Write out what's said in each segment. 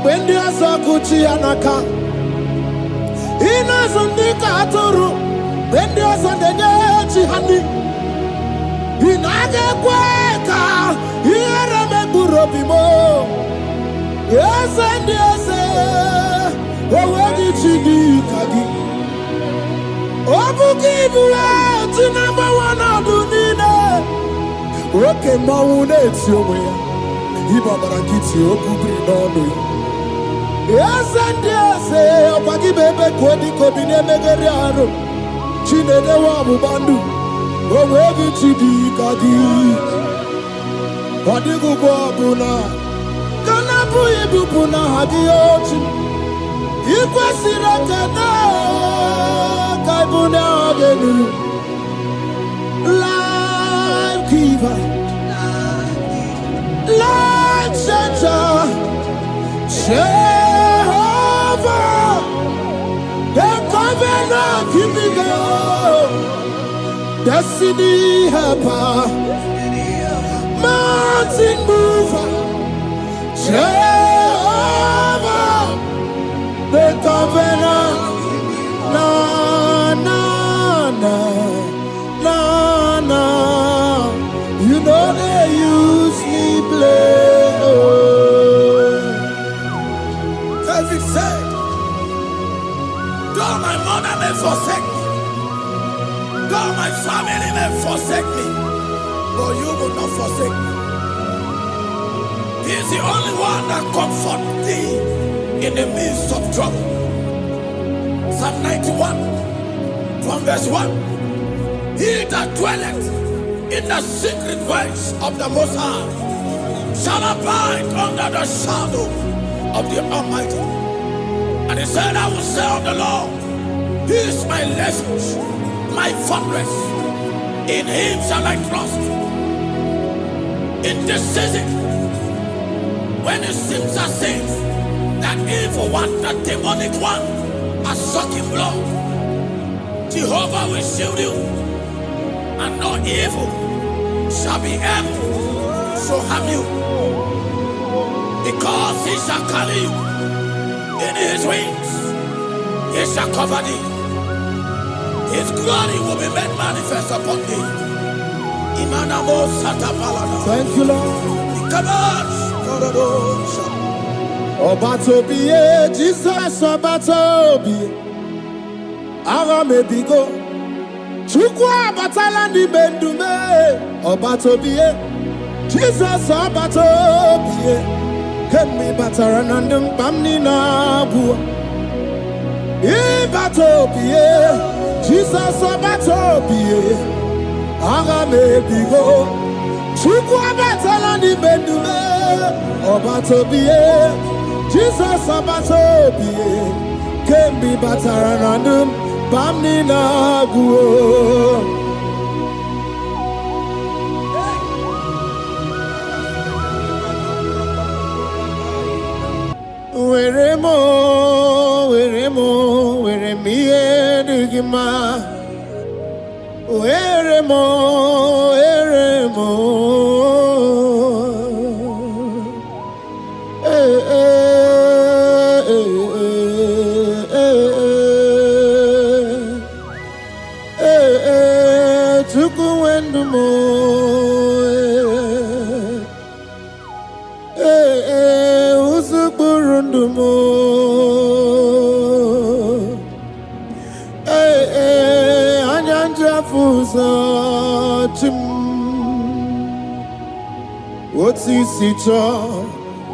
when the Asakuchi Anaka. Ina Sundika Turu, when the Asandachi Hani. Inaga Quaka, here me Burobimo. Yes, and yes, what did she do, Kagi? Obukibu, number one, I do need. Okay, Maune, it's your way. Ibabarakiti, Okubri, no. Yes, and yes, Opaki Bebe, Kodi, Kobine, Megariano, Chine, the Wabu Bandu, Owebi Chidi, Kadi, Padigu Babuna, Kanapu Ibupuna, Hadiochi, Ikwasiraka, Kaibuna, Agenu. Life giver, life changer, Jehovah, the covenant keeping God, destiny helper, mountain mover, Jehovah, the covenant, na na na. You know they use me play. David said, though my mother may forsake me, though my family may forsake me, but you will not forsake me. He is the only one that comforts thee in the midst of trouble. Psalm 91 from verse 1. He that dwelleth in the secret place of the Most High shall abide under the shadow of the Almighty. And he said, I will say of the Lord, He is my refuge, my fortress. In Him shall I trust. In this season, when it seems as if that evil one, that demonic one, are sucking blood, Jehovah will shield you. And no evil shall be able to harm you, because He shall carry you in His wings. He shall cover thee. His glory will be made manifest upon thee. Thank you, Lord. Obatobi, Jesus, Obatobi. Aramebigo. Chukwa batala ni bendume, Obatobie, Jesus Obatobie, Kemi bataranandum bamni na bua, Ibatobie, Jesus Obatobie, Agame bigo, Chukwa batala ni bendume, Obatobie, Jesus Obatobie, Kemi bataranandum bamni na guo. Where me edugima. Where mo.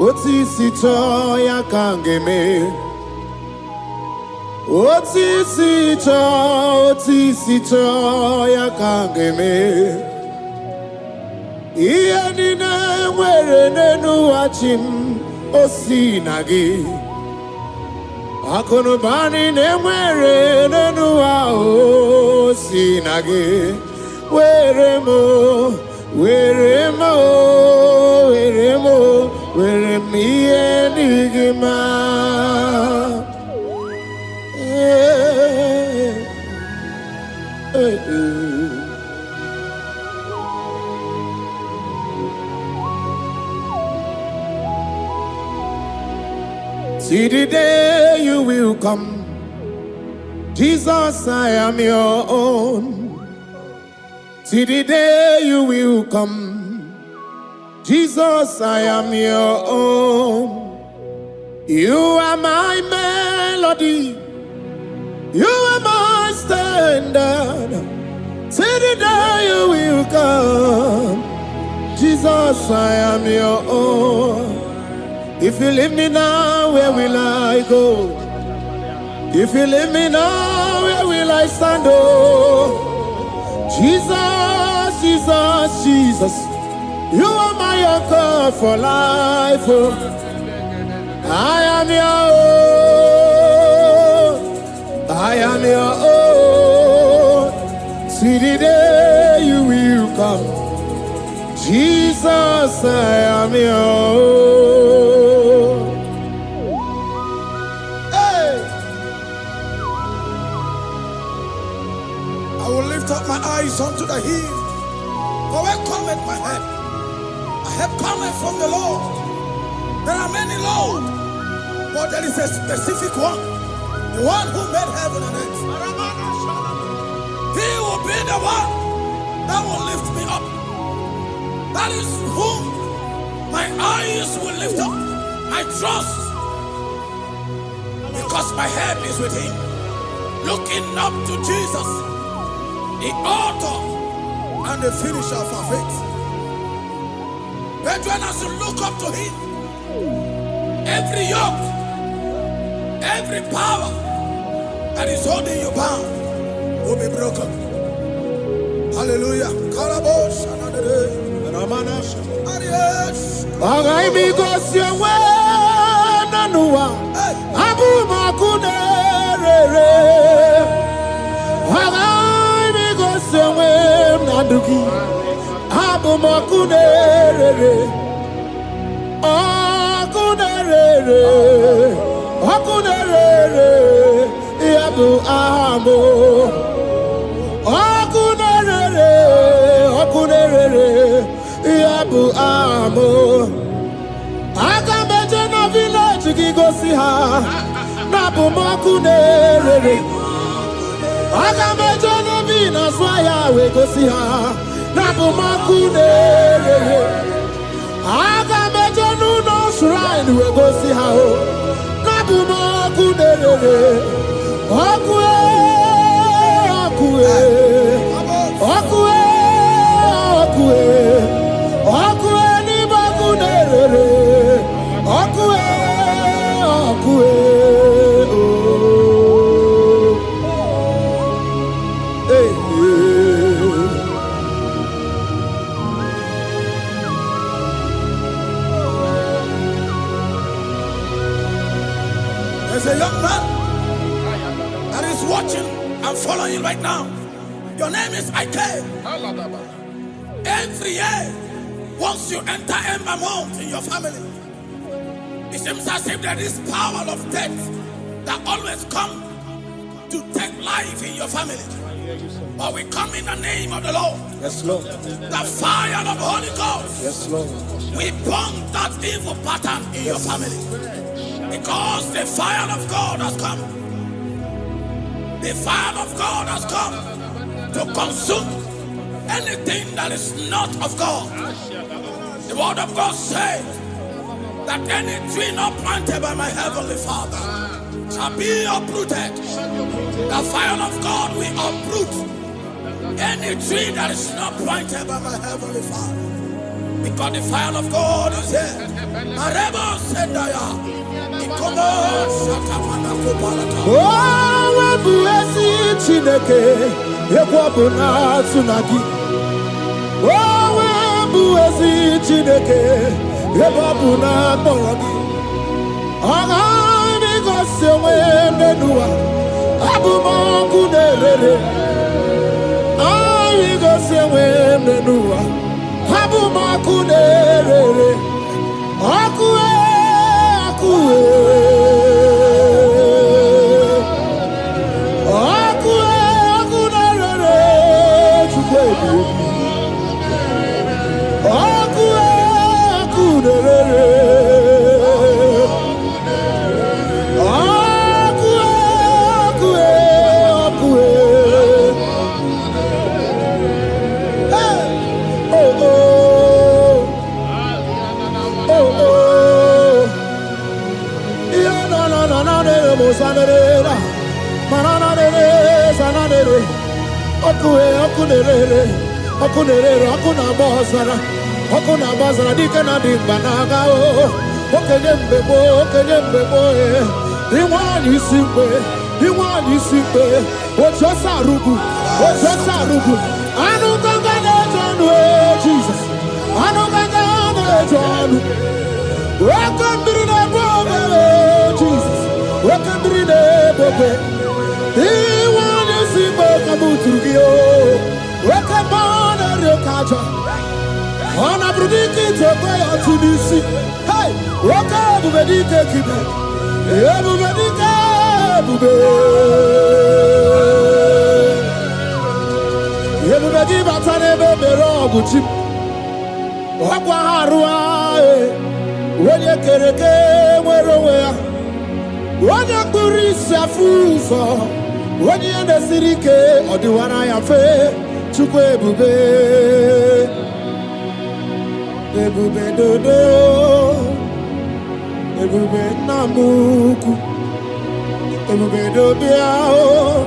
Otisicho ya kangeme. Otisicho ya kangeme. Iya nina mwere nenu wachim osinagi. Akonubani ne mwere nenu wa osinagi. Where me enigma. See the day you will come. Jesus, I am your own. See the day you will come. Jesus, I am your own. You are my melody. You are my standard. See the day you will come. Jesus, I am your own. If you leave me now, where will I go? If you leave me now, where will I stand? Oh, Jesus, Jesus, Jesus. You are my anchor for life. Oh, I am your own. I am your own. See the day you will come. Jesus, I am your own. Hey! I will lift up my eyes unto the hill. For where cometh my help? My help cometh from the Lord. There are many Lord, but there is a specific one. The one who made heaven and earth. He will be the one that will lift me up. That is whom my eyes will lift up. I trust, because my help is with him. Looking up to Jesus, the author and the finisher of our faith. Brethren, as you look up to him, every yoke, every power that is holding you bound will be broken. Hallelujah. There's a young man that is watching and following right now. Your name is Ike. Every year, once you enter Ember Mount in your family, it seems as if there is power of death that always come to take life in your family. But we come in the name of the Lord. Yes, Lord. The fire of the Holy Ghost. Yes, Lord. We burn that evil pattern in your family. Because the fire of God has come. The fire of God has come to consume anything that is not of God. The word of God says that any tree not planted by my heavenly Father shall be uprooted. The fire of God will uproot any tree that is not planted by my heavenly Father. Because the fire of God is here. mosanera, mananere, sananere, okunerere, okuna bazara, dikana dimbanaga, okenyembebo, iwani simbe, ojosarugu, anu gangane jonu, Jesus, anu gangane jonu, wakambirine bobe, Jesus, wakambirine bobe, iwani simbe kabuturgiyo, wakambana rekaja, ona brudiki tobe atunisi, hey, wakabubedike kibe, ebubedike bube, ebubedi batane bebero guchim, wakwa harua, wenye kereke mwerowea, wenye kurisi afuso, wenye nesirike odiwana ya fe, chukwe bube, ebube dodo, ebube namuku, ebube dobiao,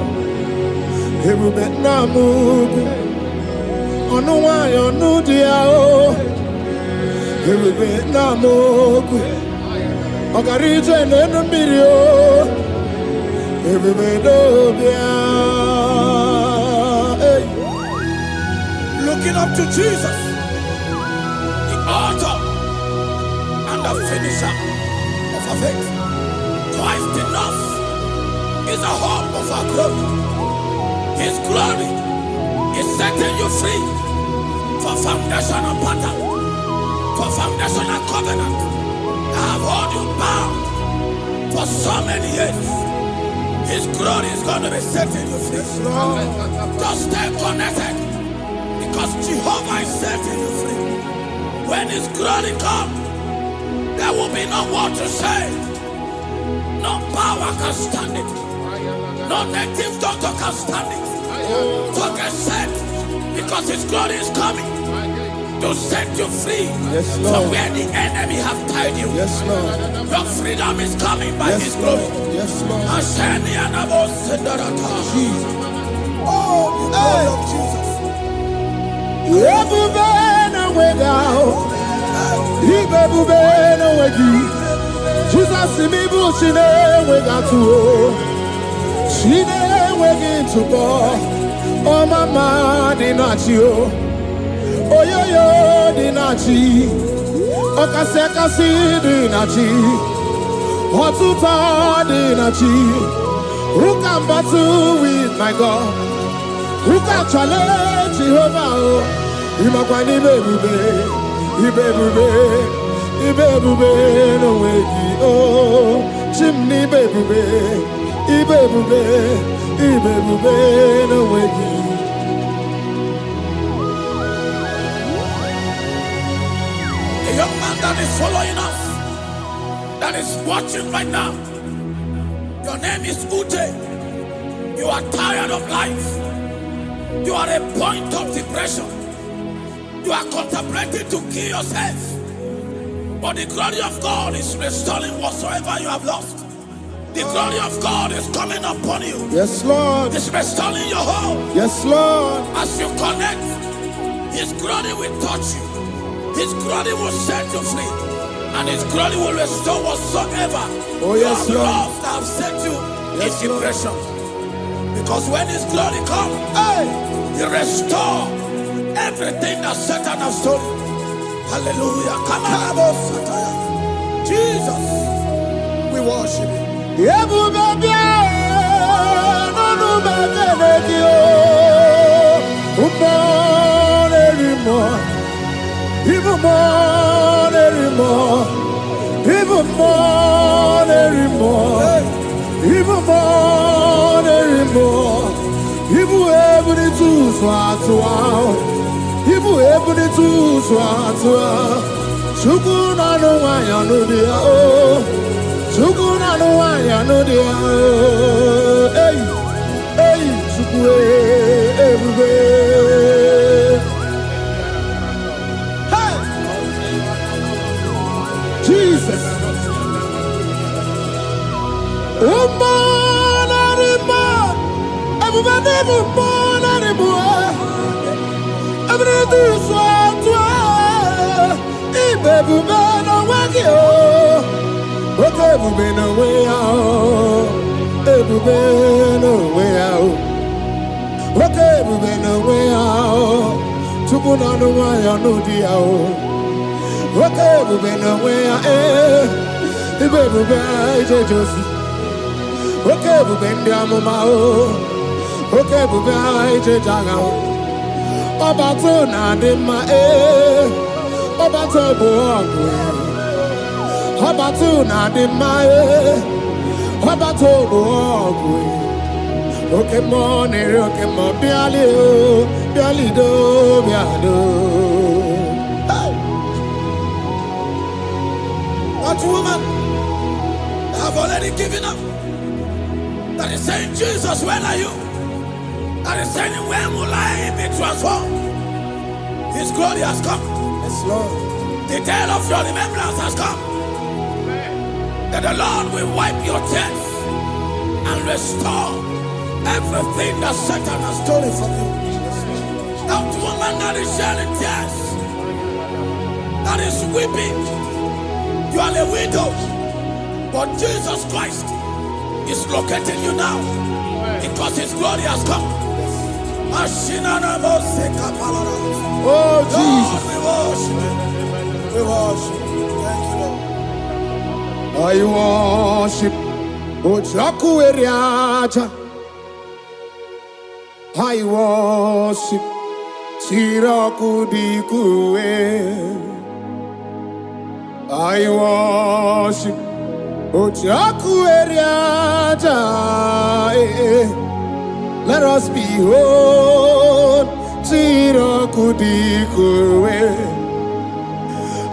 ebube namuku, onuwa yonu diao, ebube namuku, okarije nenu mirio, ebube dobiao. Hey. Looking up to Jesus, the author and the finisher of our faith. Christ in us is the hope of our glory. His glory is setting you free for foundational pattern, for foundational covenant that have held you bound for so many years. His glory is going to be setting you free. Just stay connected, because Jehovah is setting you free. When His glory comes, there will be no more to say. No power can stand it. No native doctor can stand it. So get set, because His glory is coming to set you free from where the enemy have tied you. Yes, Lord. Your freedom is coming by His glory. Yes, Lord. Jesus. Oh, the glory of Jesus. Jesus, me bushine we got to. She wegin to go. Oh, mama, dinachi. Oh, yo, dinachi. Oh, kasi, dinachi. What to tell, dinachi. Who can battle with my God? Who can challenge Jehovah? Imakwani bebube, ibebube no wegi oh, chimney bebube, ibebube no wegi. A young man that is following us, that is watching right now. Your name is Ute. You are tired of life. You are a point of depression. You are contemplating to kill yourself. But the glory of God is restoring whatsoever you have lost. The glory of God is coming upon you. Yes, Lord. It's restoring your home. Yes, Lord. As you connect, His glory will touch you. His glory will set you free. And His glory will restore whatsoever you have lost that have set you in depression. Because when His glory comes, He restores everything that Satan has stolen. Hallelujah. Come on, Jesus, we worship You. Ibu ebuni tu swatwa, chukuna no wanya no dia oh, chukuna no wanya no dia oh, hey, chukwe ebube, hey, Jesus, That woman have already given up. That is saying, Jesus, where are you? That is saying, when will I be transformed? His glory has come. Yes, Lord. The day of your remembrance has come. That the Lord will wipe your tears and restore everything that Satan has stolen from you. That woman that is shedding tears, that is weeping. You are a widow, but Jesus Christ is locating you now because His glory has come. Oh, Jesus. Lord, we worship. Thank you, Lord. I worship. Ojaku eriaja. I worship. Tiraku dikue. I worship. Ojaku eriaja. Let us behold. Tiraku dikue.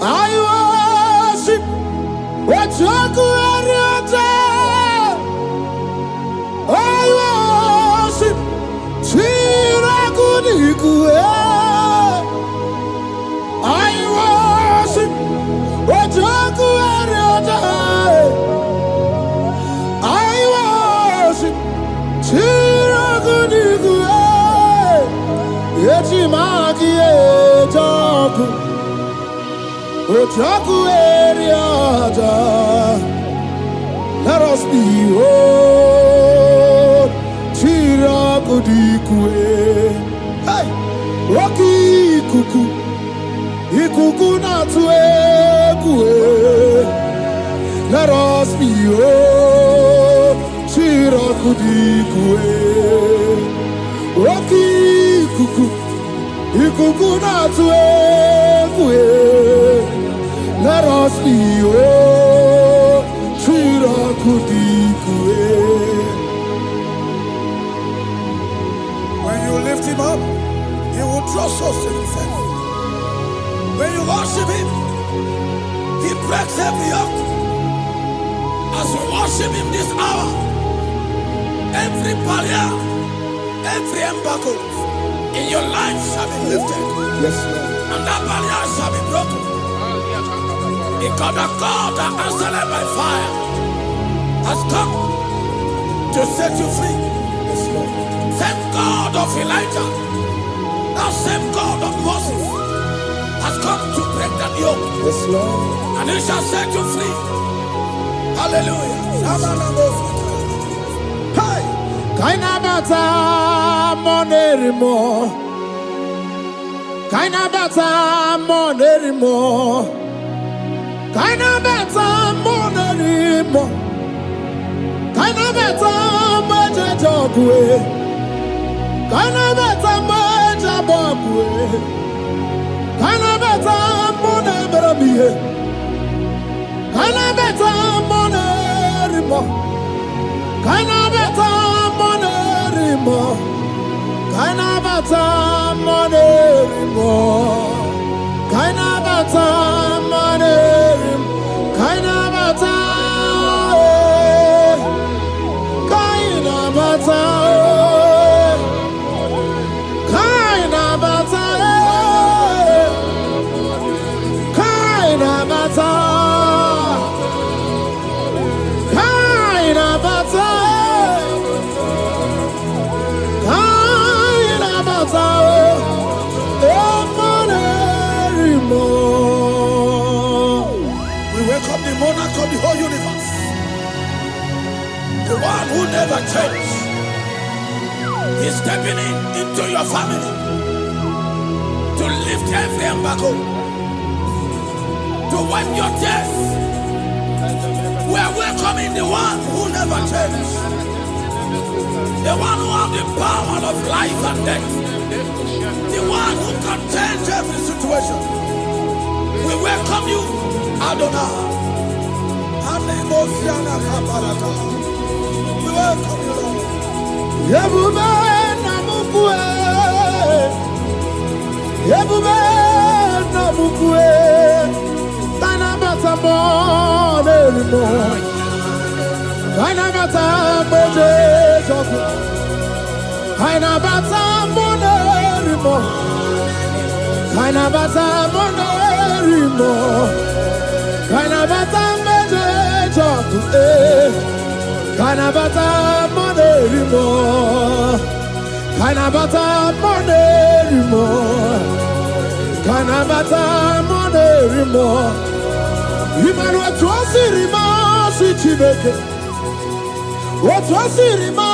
I worship. Ojaku eriaja. I worship. Tiraku dikue. I worship. Ojaku eriaja. I worship. Tiraku dikue. Echimaki ejaku. Ojaku eriaja. Let us behold. Tiraku dikue. Hey, Rocky kuku. Ikuku na tuekue. Let us behold. Tiraku dikue. Rocky kuku. Ikuku na tuekue. Let us behold. Tiraku dikue. When you lift Him up, He will draw souls to Himself. When you worship Him, He breaks every yoke. As we worship Him this hour, every barrier, every embargo in your life shall be lifted. Yes, Lord. And that barrier shall be broken. Because the God that answered by fire has come to set you free. Yes, Lord. Same God of Elijah, that same God of Moses, has come to break that yoke, Yes, Lord. and He shall set you free. Hallelujah. Hey! Kaina bata monerimo. Kaina bata monerimo. Kaina bata monerimo. Kaina bata majajogwe. Kaina bata majabogwe. Kaina bata monebramiye. Kaina bata monerimo. Kaina bata monerimo. Kaina bata monerimo. Kaina bata monerimo. Kaina bata. Kaina bata. Kaina bata. Kaina bata. Kaina bata. monarch of the whole universe, the one who never changed, is stepping into your family to lift every embargo, to wipe your tears. We are welcoming the one who never changed, the one who has the power of life and death, the one who can change every situation. We welcome you, Adonai. We welcome you, Lord. Yebube namukwe, Yebube namukwe, Kanabata monerimo, Kanabata meje joku, Kanabata monerimo, Kanabata monerimo, Kanabata meje joku, Kanabata monerimo, Kanabata monerimo, Kanabata monerimo. Imanu atwasirima si Chineke, atwasirima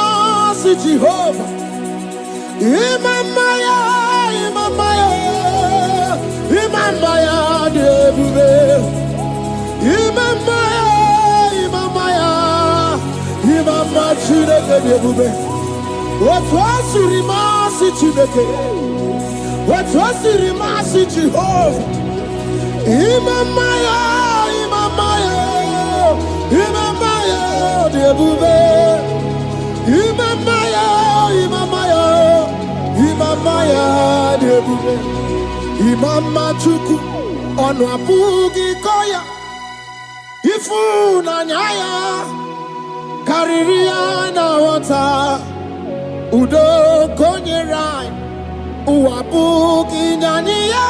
si Jehovah. Imamaya, Imamaya, Imamaya debube. Imamaya, Imamaya, Imamaya Chineke debube. Atwasirima si Chineke, atwasirima si Jehovah. Imamaya, Imamaya, Imamaya debube. Imamaya, Imamaya, Imamaya debube. Imama chuku onu abugi koya. Ifu na nyaya kariria na wata. Udo konye rai uabugi nyaniya.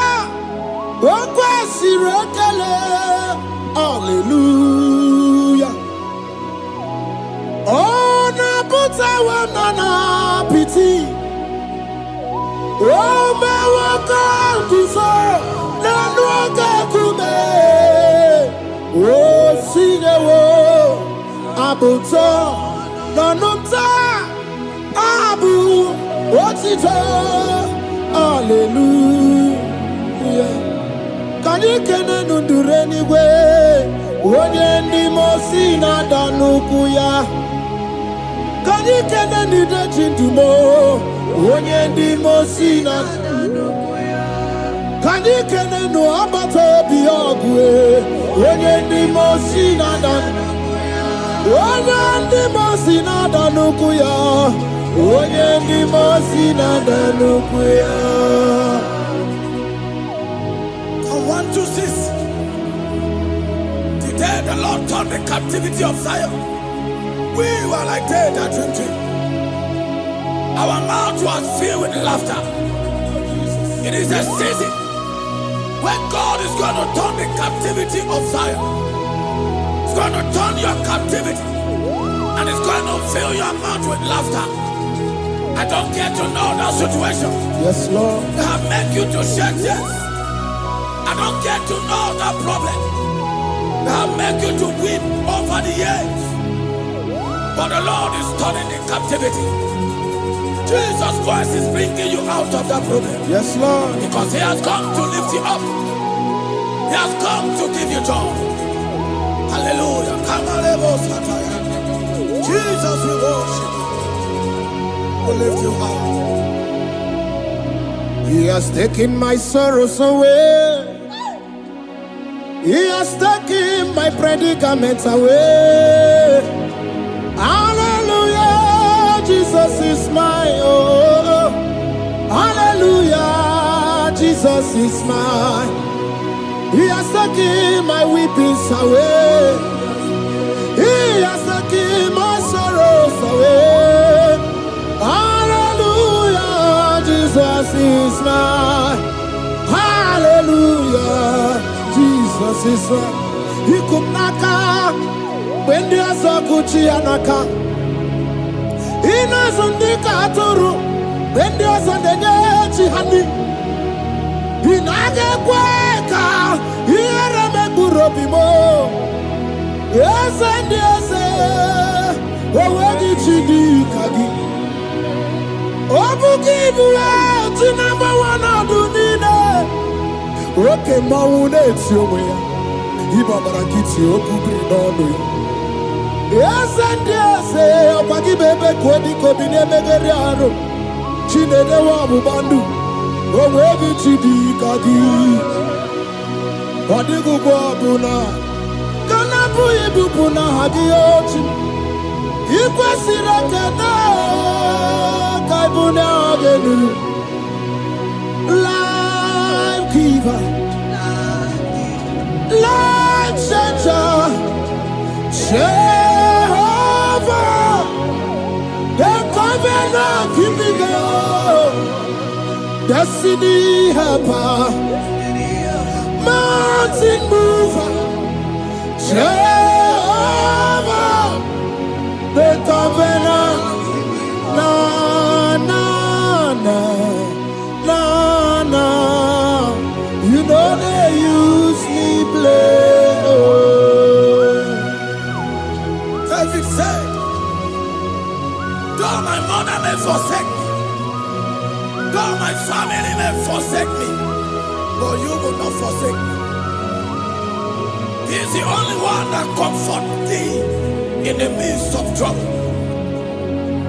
Okwesi rekele. Hallelujah. Oh, na puta wana na piti. Oh, me waka kuso na nuaka kume. Oh, sine wo abuto na numta abu otito. Hallelujah. Kanikene nundureni we. Onye ndi mosi na danukuya. Kanikene nide chintumo. Onye ndi mosi na danukuya. Kanikene no abato biyogwe. Onye ndi mosi na danukuya. Onye ndi mosi na danukuya. Onye ndi mosi na danukuya. 1, 2, 6. Today the Lord turned the captivity of Zion. We were like they that drinking. Our mouth was filled with laughter. It is a season when God is going to turn the captivity of Zion. It's going to turn your captivity, and it's going to fill your mouth with laughter. I don't get to know that situation. Yes, Lord. That make you to shed tears. I don't get to know that problem that make you to weep over the years. But the Lord is turning the captivity. Jesus Christ is bringing you out of that problem. Yes, Lord. Because He has come to lift you up. He has come to give you joy. Hallelujah. Jesus, we worship you. We lift you up. He has taken my sorrows away. He has taken my predicaments away. Hallelujah, Jesus is mine. Oh, hallelujah, Jesus is mine. He has taken my weepings away. He has taken my sorrows away. Hallelujah, Jesus is mine. Hallelujah, Jesus is mine. He could not come when there's a Gucci anaka. He knows on the Katuru when there's a Nechi honey. He naga kweka. He remember Robimo. Yes, and yes, where did you do, Kagi? Obuki Bula, to number one, I do need okay, Mauna, it's your way. Ibabarakiti, Okubri, no. Yes, and yes, Opaki Bebe, Kodi, Kobine, Megariano, Chine, the Wabu Bandu, where did you do, Kagi? Wadigu Buna, Kanabu Ibupuna Hadioti, Ikwasiraka, Kaibuna Agenu, Life Giver, Life Changer, Jehovah, the covenant keeping God, Destiny Helper. Mountain mover, Jehovah, the covenant, na na na na na. You know they use me play. David said, though my mother may forsake me, though my family may forsake me, but you will not forsake me. He is the only one that comforts thee in the midst of trouble.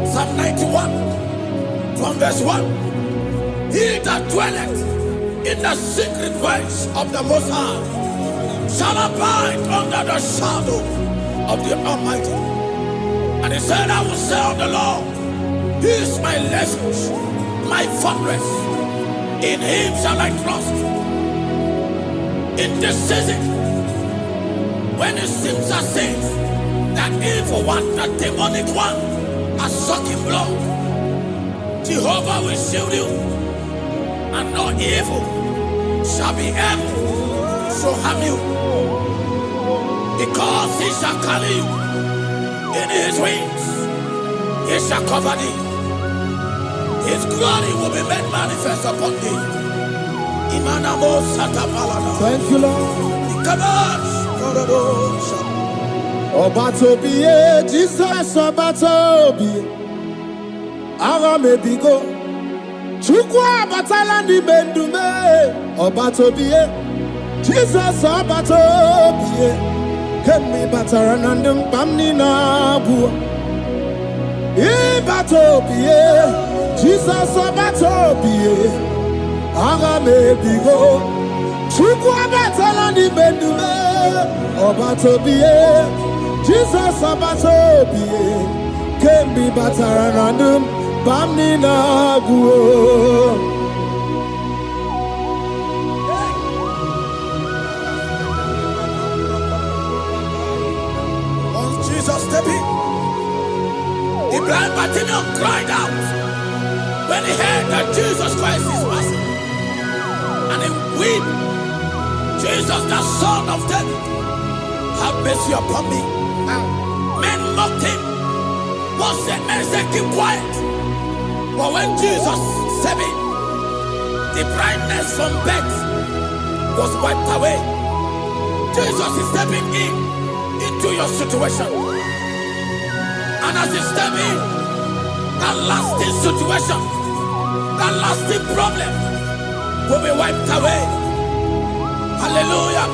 Psalm 91, from verse 1. He that dwelleth in the secret place of the Most High shall abide under the shadow of the Almighty. And he said, I will say of the Lord, He is my refuge, my fortress. In Him shall I trust. In this season, when it seems as if that evil one, that demonic one, are sucking blood, Jehovah will shield you, and no evil shall be able to harm you, because He shall carry you in His wings. He shall cover thee. His glory will be made manifest upon thee. Thank you, Lord. Obatobiye, Jesus Obatobiye. Ara mebigo. Chukwa batala ni mendume. Obatobiye, Jesus Obatobiye. Kemi bataranandum pamni na buwa. Ibatobiye, Jesus Obatobiye. Aga mebigo, chukwa batala ni bendume, Obatobiye, Jesus Obatobiye, kembi bataranandum, bamni na guo. Once Jesus stepped in, the blind Bartimaeus cried out when he heard that Jesus Christ is passing. And he wept, Jesus, the Son of David, have mercy upon me. Men mocked him. Men said, keep quiet. But when Jesus stepped in, the brightness from birth was wiped away. Jesus is stepping into your situation. And as he stepped in, that lasting situation, that lasting problem will be wiped away. Hallelujah.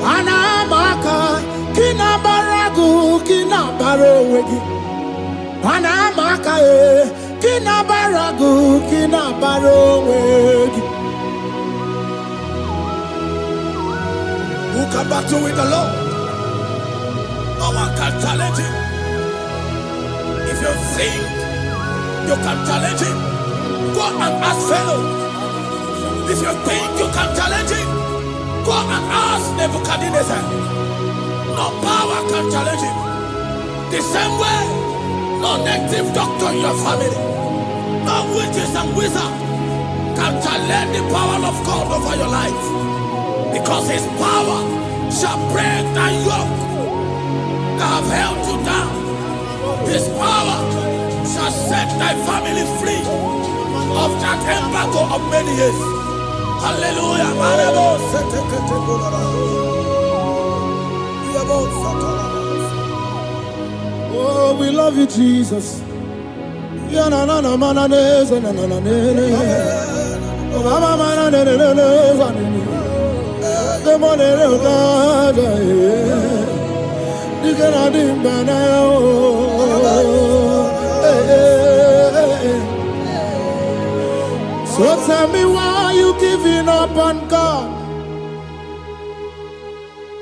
Anamaka kina baragu kina barowegi. Anamaka kina baragu kina barowegi. Who can battle with the Lord? No one can challenge him. If you think you can challenge him, go and ask fellow. If you think you can challenge him, go and ask Nebuchadnezzar. No power can challenge him. The same way No native doctor in your family, no witches and wizards can challenge the power of God over your life. Because his power shall break that yoke that have held you down. His power shall set thy family free of that embargo of many years. Hallelujah. Oh, we love you, Jesus. So tell me why you giving up on God?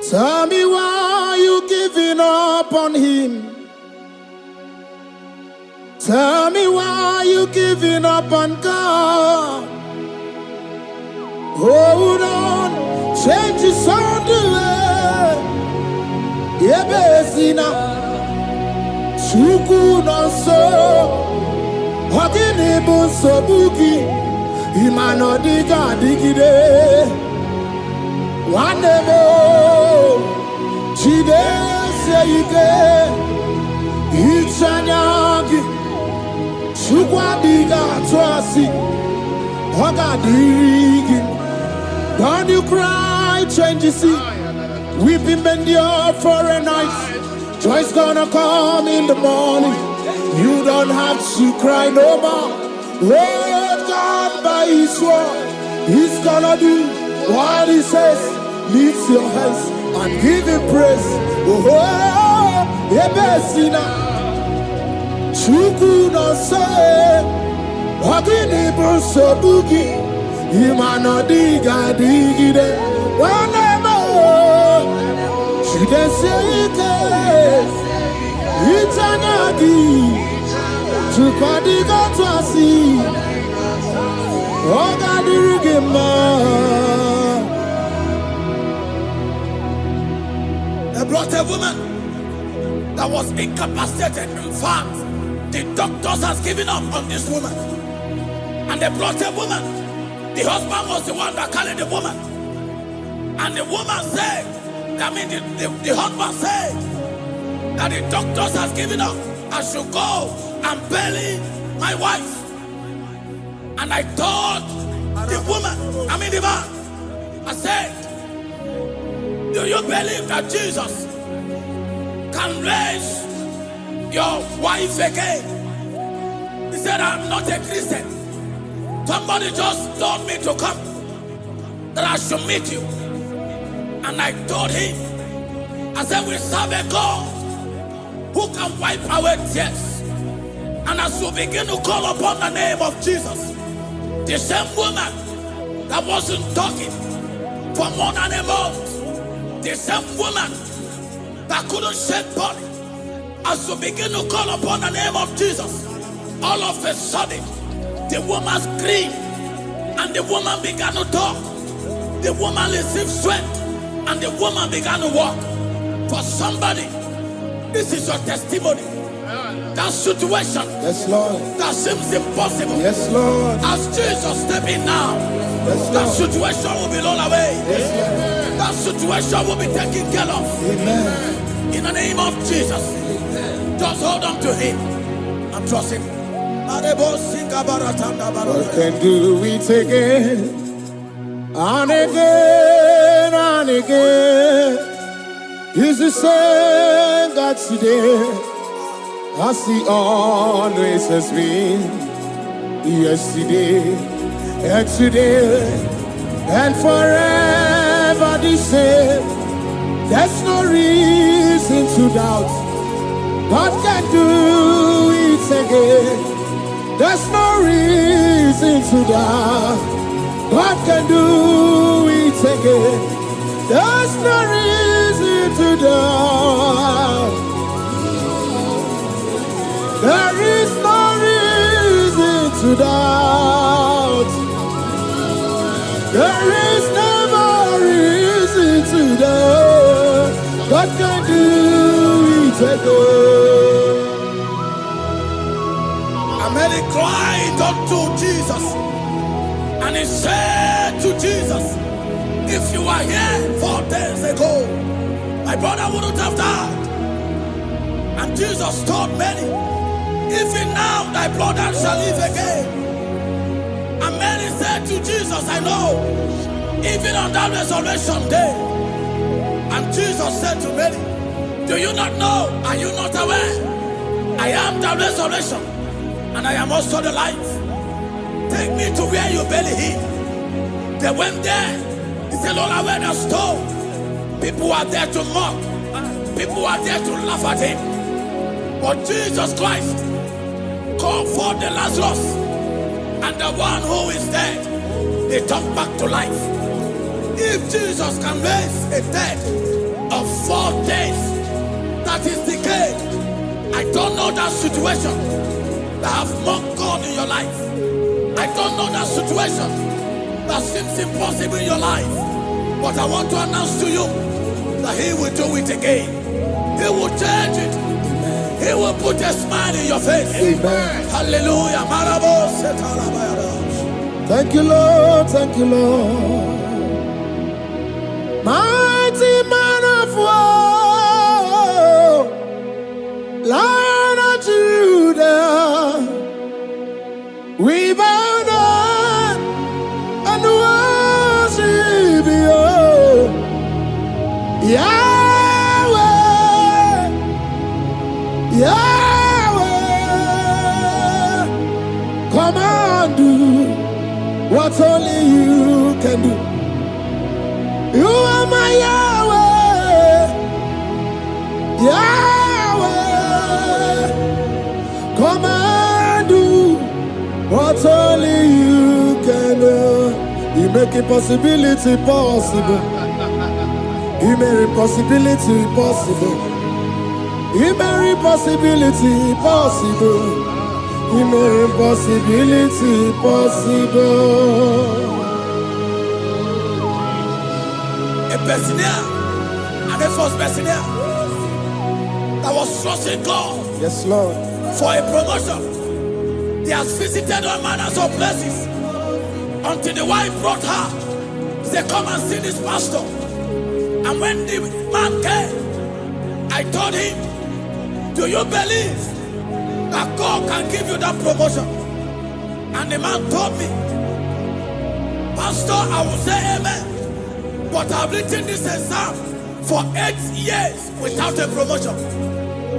Tell me why you giving up on him? Tell me why you giving up on God? Hold on, change is on the way. Yebesina, Chuku no so, Hogini bunso buki, Imano diga digide, Wanemo, Chide seike, Ichanyagi, Chukwa diga twasi, Hoga digi. Don't you cry, change you see. Weeping bend your for a night. Joy's gonna come in the morning. You don't have to cry no more. Hold God by his word. He's gonna do what he says. Lift your hands and give him praise. Oh, Ebesina. Chuku no say. Wagini bruso bugi. Imano diga digide. Wanemo. Chide seike. Itanyagi. Chukadiga twasi. Oga dirigema. They brought a woman that was incapacitated. In fact, the doctors has given up on this woman. And they brought a woman. The husband was the one that carried the woman. And the woman said, the husband said that the doctors has given up. I should go and bury my wife. And I told the woman, the man, I said, do you believe that Jesus can raise your wife again? He said, I'm not a Christian. Somebody just told me to come, that I should meet you. And I told him, I said, we serve a God who can wipe away tears. And as we begin to call upon the name of Jesus, the same woman that wasn't talking for more than a month, the same woman that couldn't shed body, as we begin to call upon the name of Jesus, all of a sudden, the woman screamed, and the woman began to talk. The woman received strength, and the woman began to walk. For somebody, this is your testimony. That situation, yes, Lord, that seems impossible, yes, Lord, as Jesus step in now, yes, that situation will be rolled away. Yes, that situation will be taken care of. Amen. In the name of Jesus, just hold on to him and trust him. God can do it again and again and again. He's the same God today as he always has been. Yesterday and today and forever the same. There's no reason to doubt. God can do it again. There's no reason to doubt. God can do it again. There's no reason to doubt. There is no reason to doubt. There is never reason to doubt. God can do it again. And Mary cried unto Jesus. And he said to Jesus, if you were here 4 days ago, my brother wouldn't have died. And Jesus told Mary, even now thy brother shall live again. And Mary said to Jesus, I know, even on that resurrection day. And Jesus said to Mary, do you not know? Are you not aware? I am the resurrection, and I am also the life. Take me to where you barely hid. They went there. He said, Lord, I went a stone. People are there to mock. People are there to laugh at him. But Jesus Christ called for the Lazarus, and the one who is dead, they turned back to life. If Jesus can raise a dead of 4 days that is decayed, I don't know that situation that have mocked God in your life. I don't know that situation that seems impossible in your life. But I want to announce to you that He will do it again. He will change it. He will put a smile in your face. Amen. Hallelujah. Thank you, Lord. Thank you, Lord. Mighty man of war, Lion of Judah, we bow down and worship you, Yahweh, Yahweh. Come and do what only you can do. You are my Yahweh, Yahweh. Come and do what only you can do. You make impossibility possible. You make impossibility possible. You make impossibility possible. You make impossibility possible. A Bethania, and a first Bethania that was trusting God. Yes, Lord. For a promotion. He has visited all manners of places until the wife brought her. He said, come and see this pastor. And when the man came, I told him, do you believe that God can give you that promotion? And the man told me, Pastor, I will say amen, but I've written this exam for 8 years without a promotion.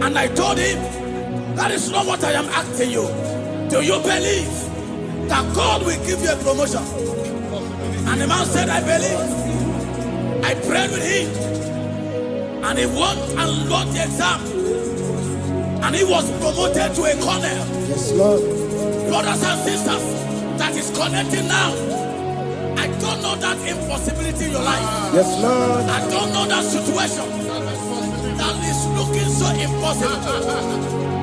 And I told him, that is not what I am asking you. Do you believe that God will give you a promotion? And the man said, I believe. I prayed with him, and he won and wrote the exam, and he was promoted to a colonel. Yes, Lord. Brothers and sisters that is connecting now, I don't know that impossibility in your life. Yes, Lord. I don't know that situation that is looking so impossible.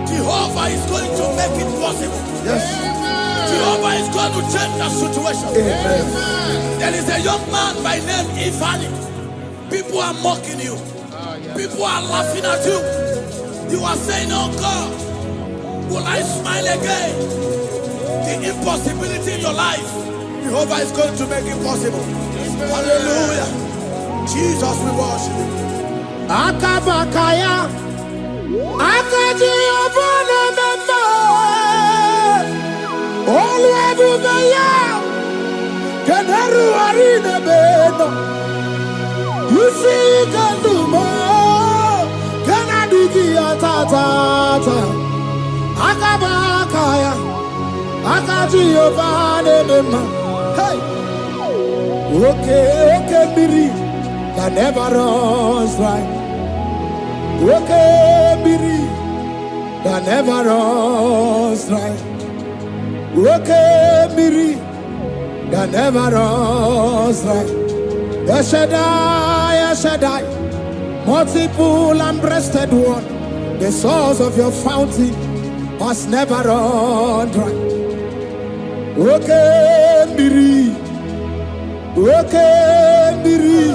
Jehovah is going to make it possible. Yes. Jehovah is going to change that situation. Amen. There is a young man by name Ifani. People are mocking you. People are laughing at you. You are saying, oh God, will I smile again? The impossibility in your life, Jehovah is going to make it possible. Hallelujah. Jesus, we worship you. Akabakaya, Akaji Obana Mama, Oluwabubaya, Keneru Arina Beno, you see Kandumo, Kanadiki Atata, Akabakaya, Akaji Obana Mama, hey, okay, Miri, that never runs dry. Okay, Miri, that never runs dry. Okay, Miri, that never runs dry. Shaddai, multiple and breasted one, the source of your fountain has never run dry. Okay, Miri, okay, Miri,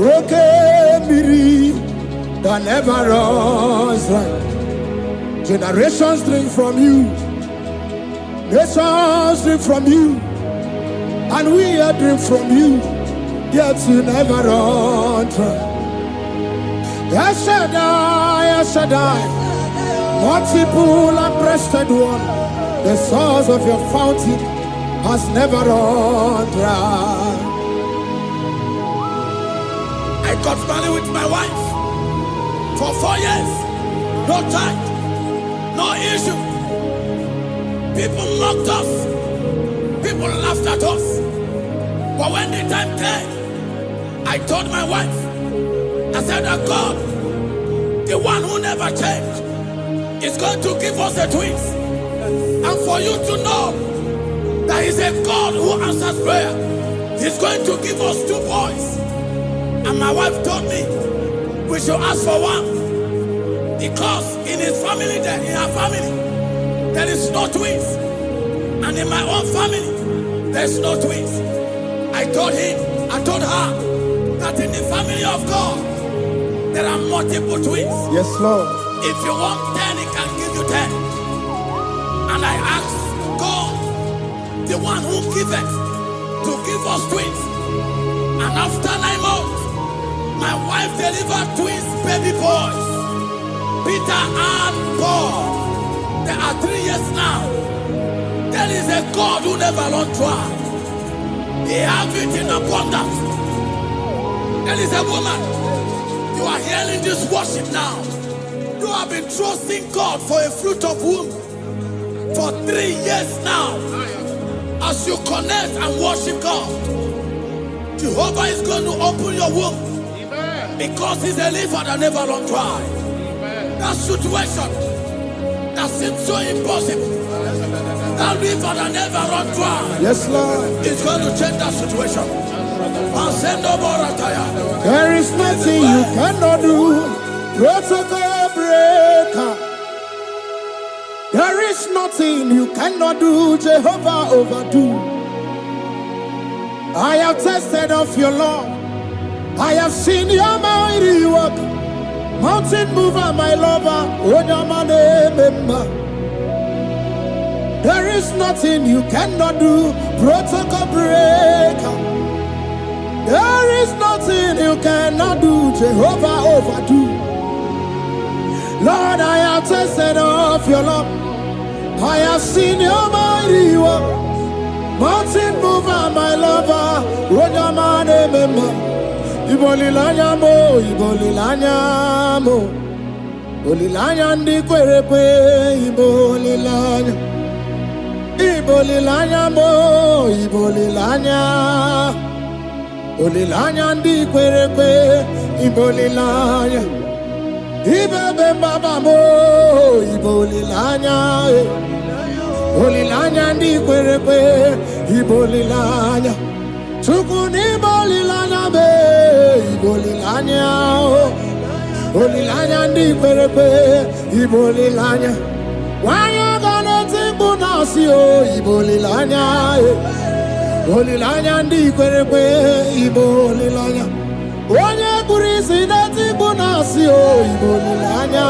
okay, Miri, that never runs dry. Generations drink from you, Nations drink from you, and we are drink from you, yet you never run dry. Yes, Shaddai, multiple and breasted one, the source of your fountain has never run dry. I got married with my wife for 4 years. No child, no issue. People mocked us. People laughed at us. But when the time came, I told my wife, I said that God, the one who never changed, is going to give us a twins. And for you to know that He's a God who answers prayer, He's going to give us 2 boys. And my wife told me we should ask for one, because in his family, in her family, there is no twins, and in my own family, there's no twins. I told her that in the family of God, there are multiple twins. Yes, Lord. If you want 10, He can give you 10. And I asked God, the one who giveth, to give us twins. And after 9 months, my wife delivered twins, baby boys, Peter and Paul. They are 3 years now. There is a God who never runs dry. He has it in abundance. There is a woman. You are hearing this worship now. You have been trusting God for a fruit of womb for 3 years now. As you connect and worship God, Jehovah is going to open your womb. Because He's a river that never runs dry. That situation that seems so impossible, that river that never runs dry, Yes, Lord. is going to change that situation. And send over a tire. There is nothing you cannot do. Protocol breaker. There is nothing you cannot do. Jehovah overdo. I have tasted of your love. I have seen your mighty work. Mountain mover, my lover. There is nothing you cannot do. Protocol breaker. There is nothing you cannot do. Jehovah overdo. Lord, I have tasted of your love. I have seen your mighty work. Mountain mover, my lover. Ibolilanya mo, ibolilanya mo. Bolilanya ndi kwerekwe, ibolilanya. Ibolilanya mo, ibolilanya. Bolilanya ndi kwerekwe, ibolilanya. Ibebe baba mo, ibolilanya. Bolilanya ndi kwerekwe, ibolilanya. Chukuni bolilanya be, ibolilanya. Bolilanya ndi kwerekwe, ibolilanya. Wanya gana tibu nasi o, ibolilanya. Bolilanya ndi kwerekwe, ibolilanya. Wanya kurisi na tibu nasi o, ibolilanya.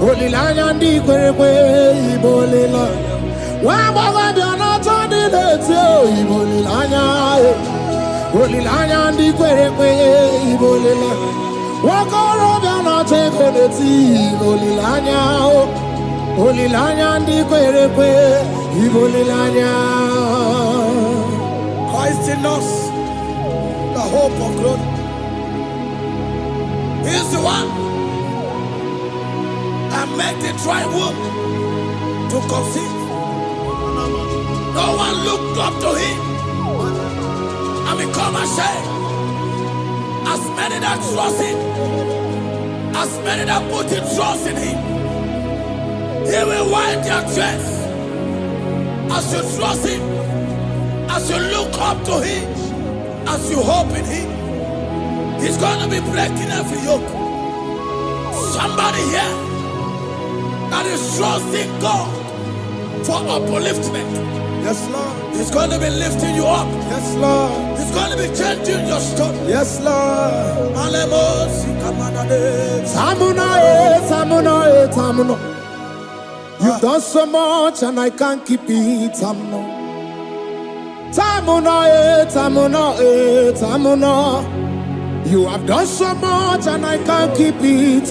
Bolilanya ndi kwerekwe, ibolilanya. Wabaga biana tani leti o, ibolilanya. Bolilanya ndi kwerekwe, ibolilanya. Wakoro biana teko leti, ibolilanya. Bolilanya ndi kwerekwe, ibolilanya. Christ in us, the hope of glory. He is the one that made the dry womb to conceive. No one looked up to Him and become ashamed. As many that trust Him, as many that put in trust in Him, He will wipe their tears. As you trust Him, as you look up to Him, as you hope in Him, He's going to be breaking every yoke. Somebody here that is trusting God for upliftment. Yes, Lord. He's going to be lifting you up. Yes, Lord. He's going to be changing your story. Yes, Lord. Alemos, Kamanade. Samuna, Samuna, Samuna. You've done so much and I can't keep it. You have done so much and I can't keep it.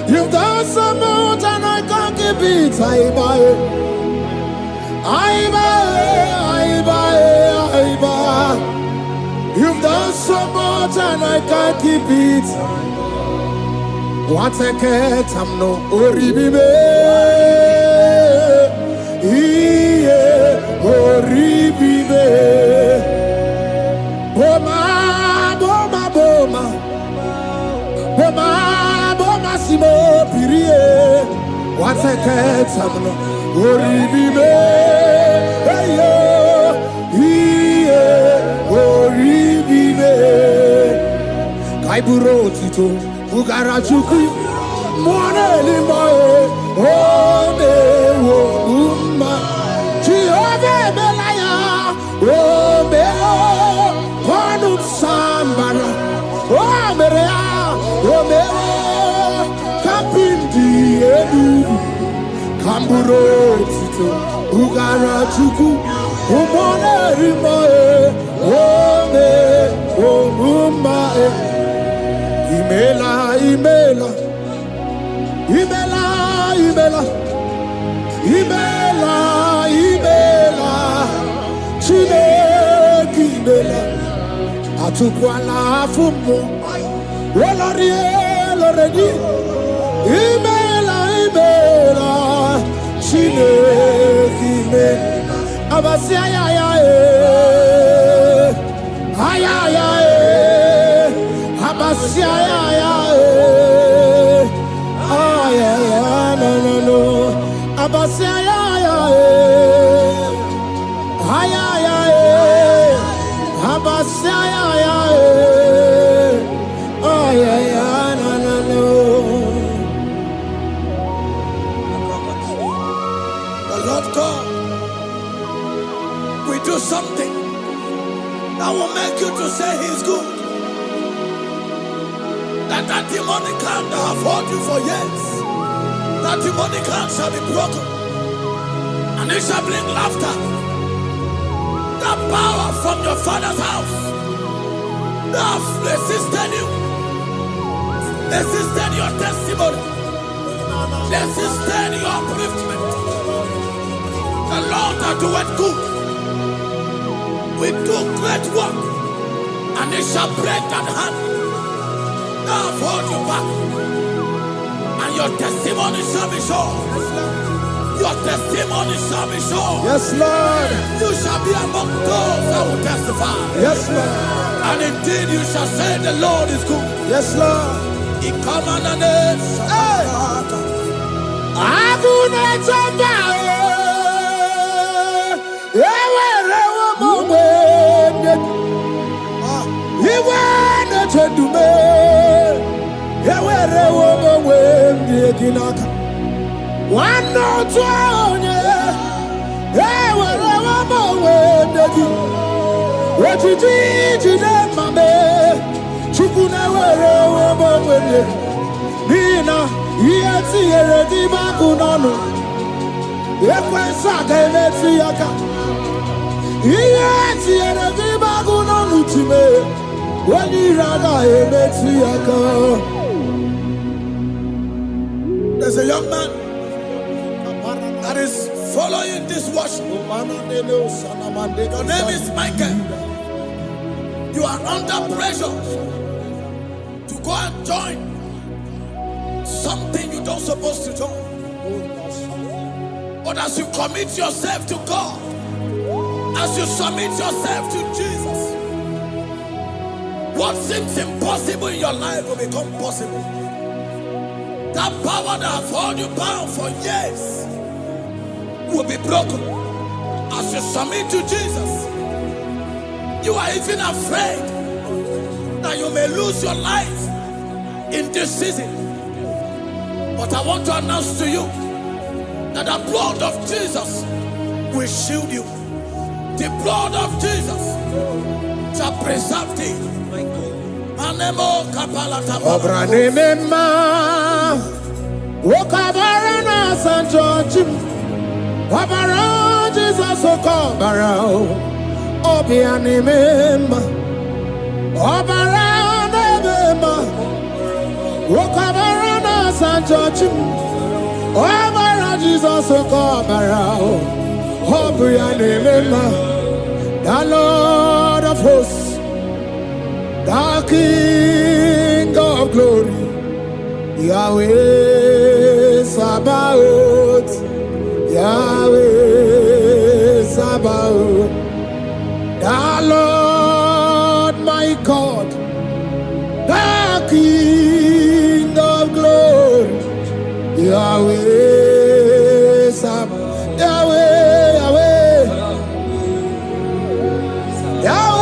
You've done so much and I can't keep it. You've done so much and I can't keep it. What a cat, I'm no oribibe. Oribibe. Boma, boma, boma. Boma, boma, simo pirie. What a cat, I'm no oribibe. Hey, yo. Kaiburo tito ugara chuku mwana limae ome wo umma chiove belaya ome panu sambara omerea ome kapindi edu kamburo tito ugara chuku mwana limae ome wo umma Imela, Imela, Imela, Imela, Imela, Imela, Chineki Imela, Atukwala Fumo, Loredi, Imela, Imela, Chineki Imela, Abasia, Ayaya, Abasia, no. Abasia, Abasia, no. The Lord God will do something that will make you to say He's good. That demonic hand that have held you for years, that demonic hand shall be broken, and it shall bring laughter. That power from your father's house that have resisted you, resisted your testimony, resisted your upliftment. The Lord that doeth good will do great work, and it shall break that hand. I've hold you back, and your testimony shall be sure. Your testimony shall be sure. Yes, Lord. You shall be among those that will testify. Yes, Lord. And indeed you shall say the Lord is good. Yes, Lord. He come on the name. There's a young man that is following this worship. Your name is Michael. You are under pressure to go and join something you don't supposed to join. But as you commit yourself to God, as you submit yourself to Jesus, what seems impossible in your life will become possible. That power that has held you bound for years will be broken. As you submit to Jesus, you are even afraid that you may lose your life in this season. But I want to announce to you that the blood of Jesus will shield you. The blood of Jesus shall preserve thee. Anemo kapala Obra nemema Okabara na San George Obara Jesus Okabara Obia nemema Obara nemema Okabara na San George Obara Jesus Okabara Obia nemema The Lord of hosts, the King of glory, Yahweh Sabaoth, Yahweh Sabaoth, the Lord my God, the King of glory, Yahweh Sabaoth, Yahweh, Yahweh, Yahweh.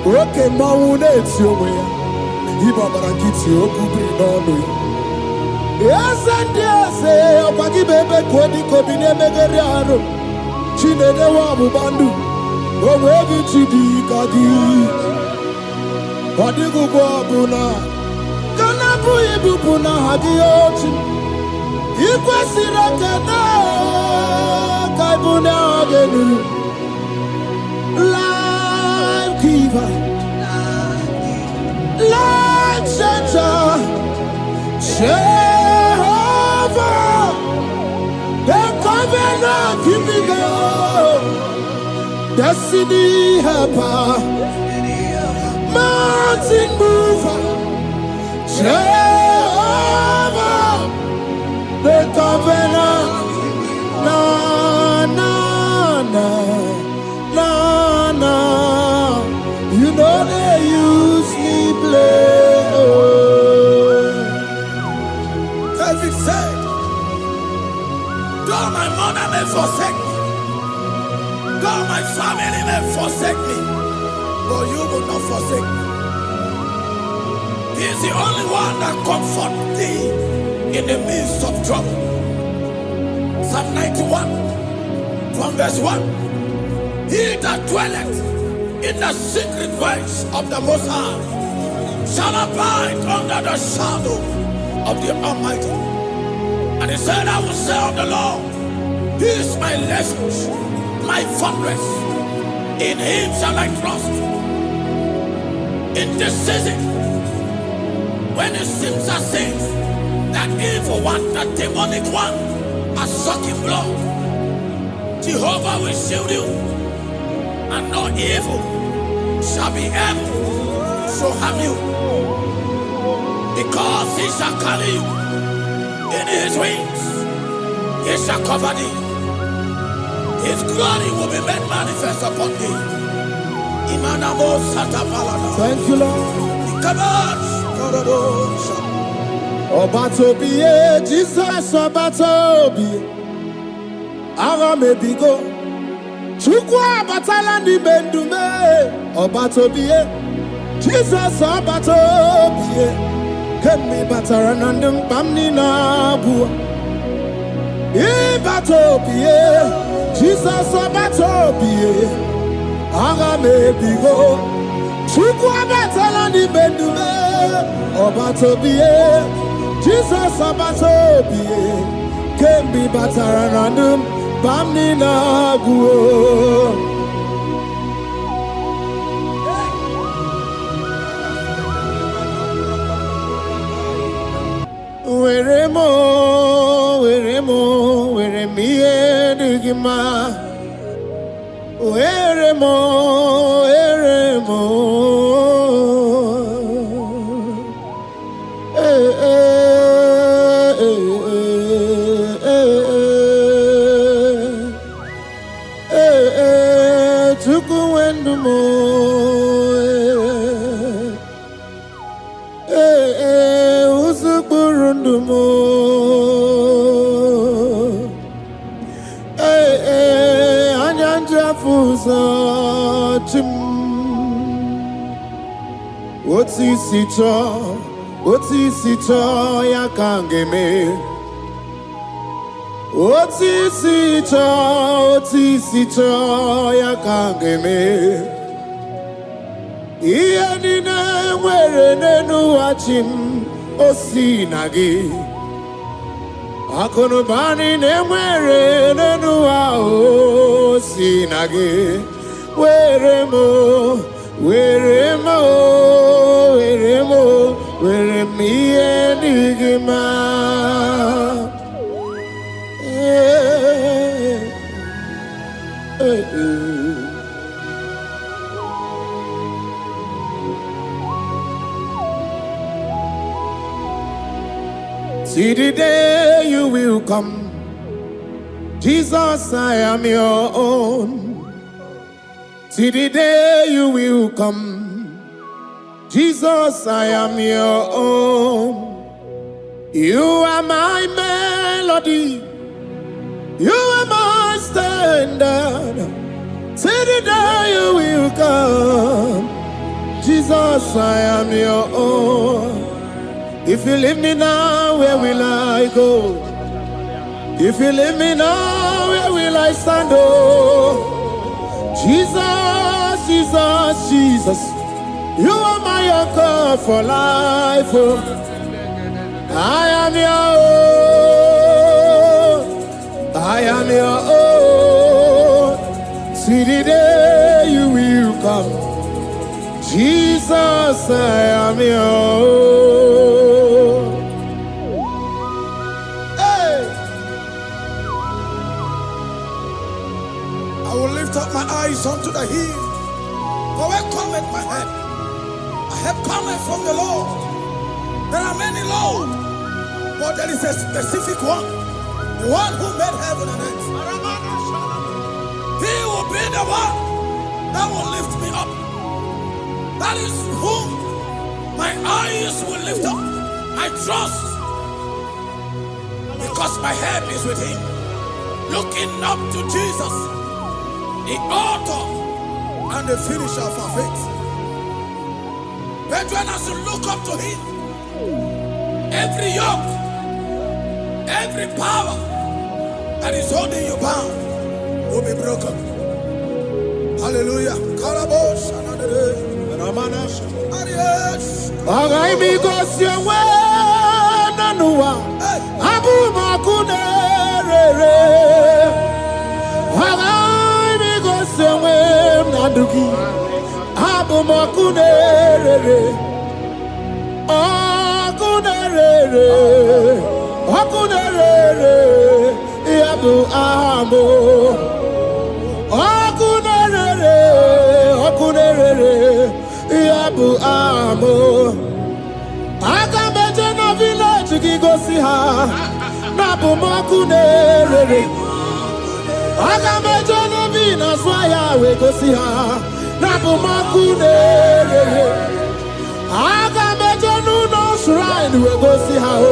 Okay, Mawunet, you way. Ibabarakiti, Okubri, no. Yes, and yes, Opaki Bebe, Kodi, Kobine, Megariano, Chine, the Wabu Bandu, Owebi Chidi, Kadi, Padigu Buna, Kanabu Ibuna, Hadioti, Ikwasiraka, Kaibuna, Agenu, Life Giver, Life Center, Jehovah, the covenant keeping God, destiny helper, mountain mover, Jehovah, the covenant, na na na na na, you know they use me play. David said, though my mother may forsake me, though my family may forsake me, but you will not forsake me. He is the only one that comforts thee in the midst of trouble. Psalm 91, from verse 1. He that dwelleth in the secret place of the Most High shall abide under the shadow of the Almighty. And he said, I will say of the Lord, He is my refuge, my fortress. In Him shall I trust. In this season, when it seems as if that evil one, that demonic one, are sucking blood, Jehovah will shield you, and no evil shall be able to harm you. Because he shall carry you in his wings, he shall cover thee. His glory will be made manifest upon thee. Thank you, Lord. Obatobiye, Jesus Obatobiye. Ara mebigo. Chukwa batala ni bendume. Obatobiye, Jesus Obatobiye. Kemi bataranandum bamni na bua. Ibatobiye, Jesus Obatobiye. Ara mebigo. Chukwa batala ni bendume. Obatobiye, Jesus Obatobiye. Kemi bataranandum bamni na guo. Where me digima. Where mo. Otisito ya kangeme. Otisito ya kangeme. Iye nina were nenu wachim osinagi. Akono bani ne were nenu wa osinagi. Were me enigma. See the day you will come, Jesus, I am your own. See the day you will come, Jesus, I am your own. You are my melody, you are my standard. See the day you will come, Jesus, I am your own. If you leave me now, where will I go? If you leave me now, where will I stand? Oh, Jesus, Jesus, Jesus, you are my anchor for life. Oh, I am your own. I am your own. See the day you will come, Jesus, I am your own. Hey, I will lift up my eyes unto the hill. For where cometh my help? I have cometh from the Lord. There are many Lord, but there is a specific one, the one who made heaven and earth. He will be the one that will lift me up. That is whom my eyes will lift up. I trust, because my help is with him. Looking up to Jesus, the author and the finisher of our faith. Brethren, as you look up to him, every yoke, every power that is holding you bound will be broken. Hallelujah. Karabosh, another Ramanash. I because your way, Nanua, Abu Makunere. I because your way, Naduki, Abu Makunere. Akunere, Abu Amo. Akunere, Yabu Amo. Akabe Nabu Makunere. Agamejono Vina Swaya, we go see her. Nabu Makunere. Agamejono no shrine, we go see her.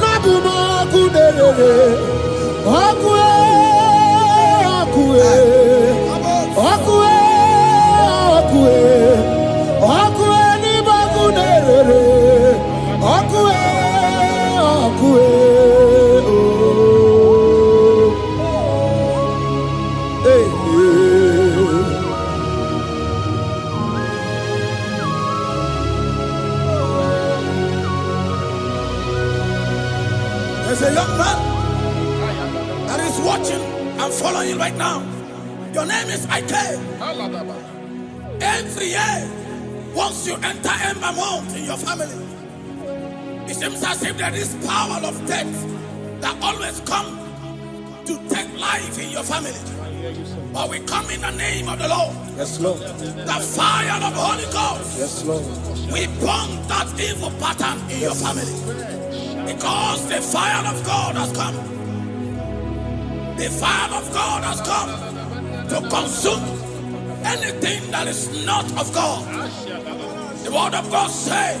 Nabu Makunere. Okwe, Okwe, Okwe, Okwe, Okwe, ni Makunere. Okwe, Okwe. There's a young man that is watching and following you right now. Your name is Ike. Every year, once you enter Ember Mount in your family, it seems as if there is power of death that always come to take life in your family. But we come in the name of the Lord. Yes, Lord. The fire of the Holy Ghost. Yes, Lord. We burn that evil pattern in your family. Because the fire of God has come. The fire of God has come to consume anything that is not of God. The word of God says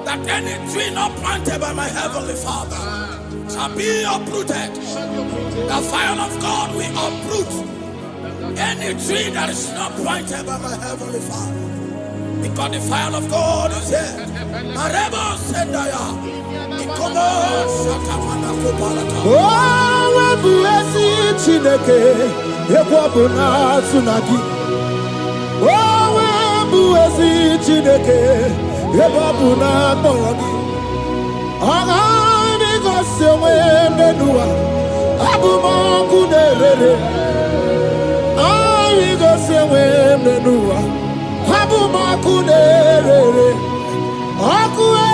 that any tree not planted by my heavenly Father shall be uprooted. The fire of God will uproot any tree that is not planted by my heavenly Father. Because the fire of God is here. Marebo Sendaya. Oh, webuesi Chineke, ekwabuna tsunagi. Oh, webuesi Chineke, ekwabuna korogi. Agami gosewe menua, abuma kunerere. Agami gosewe menua, abuma kunerere. Akue.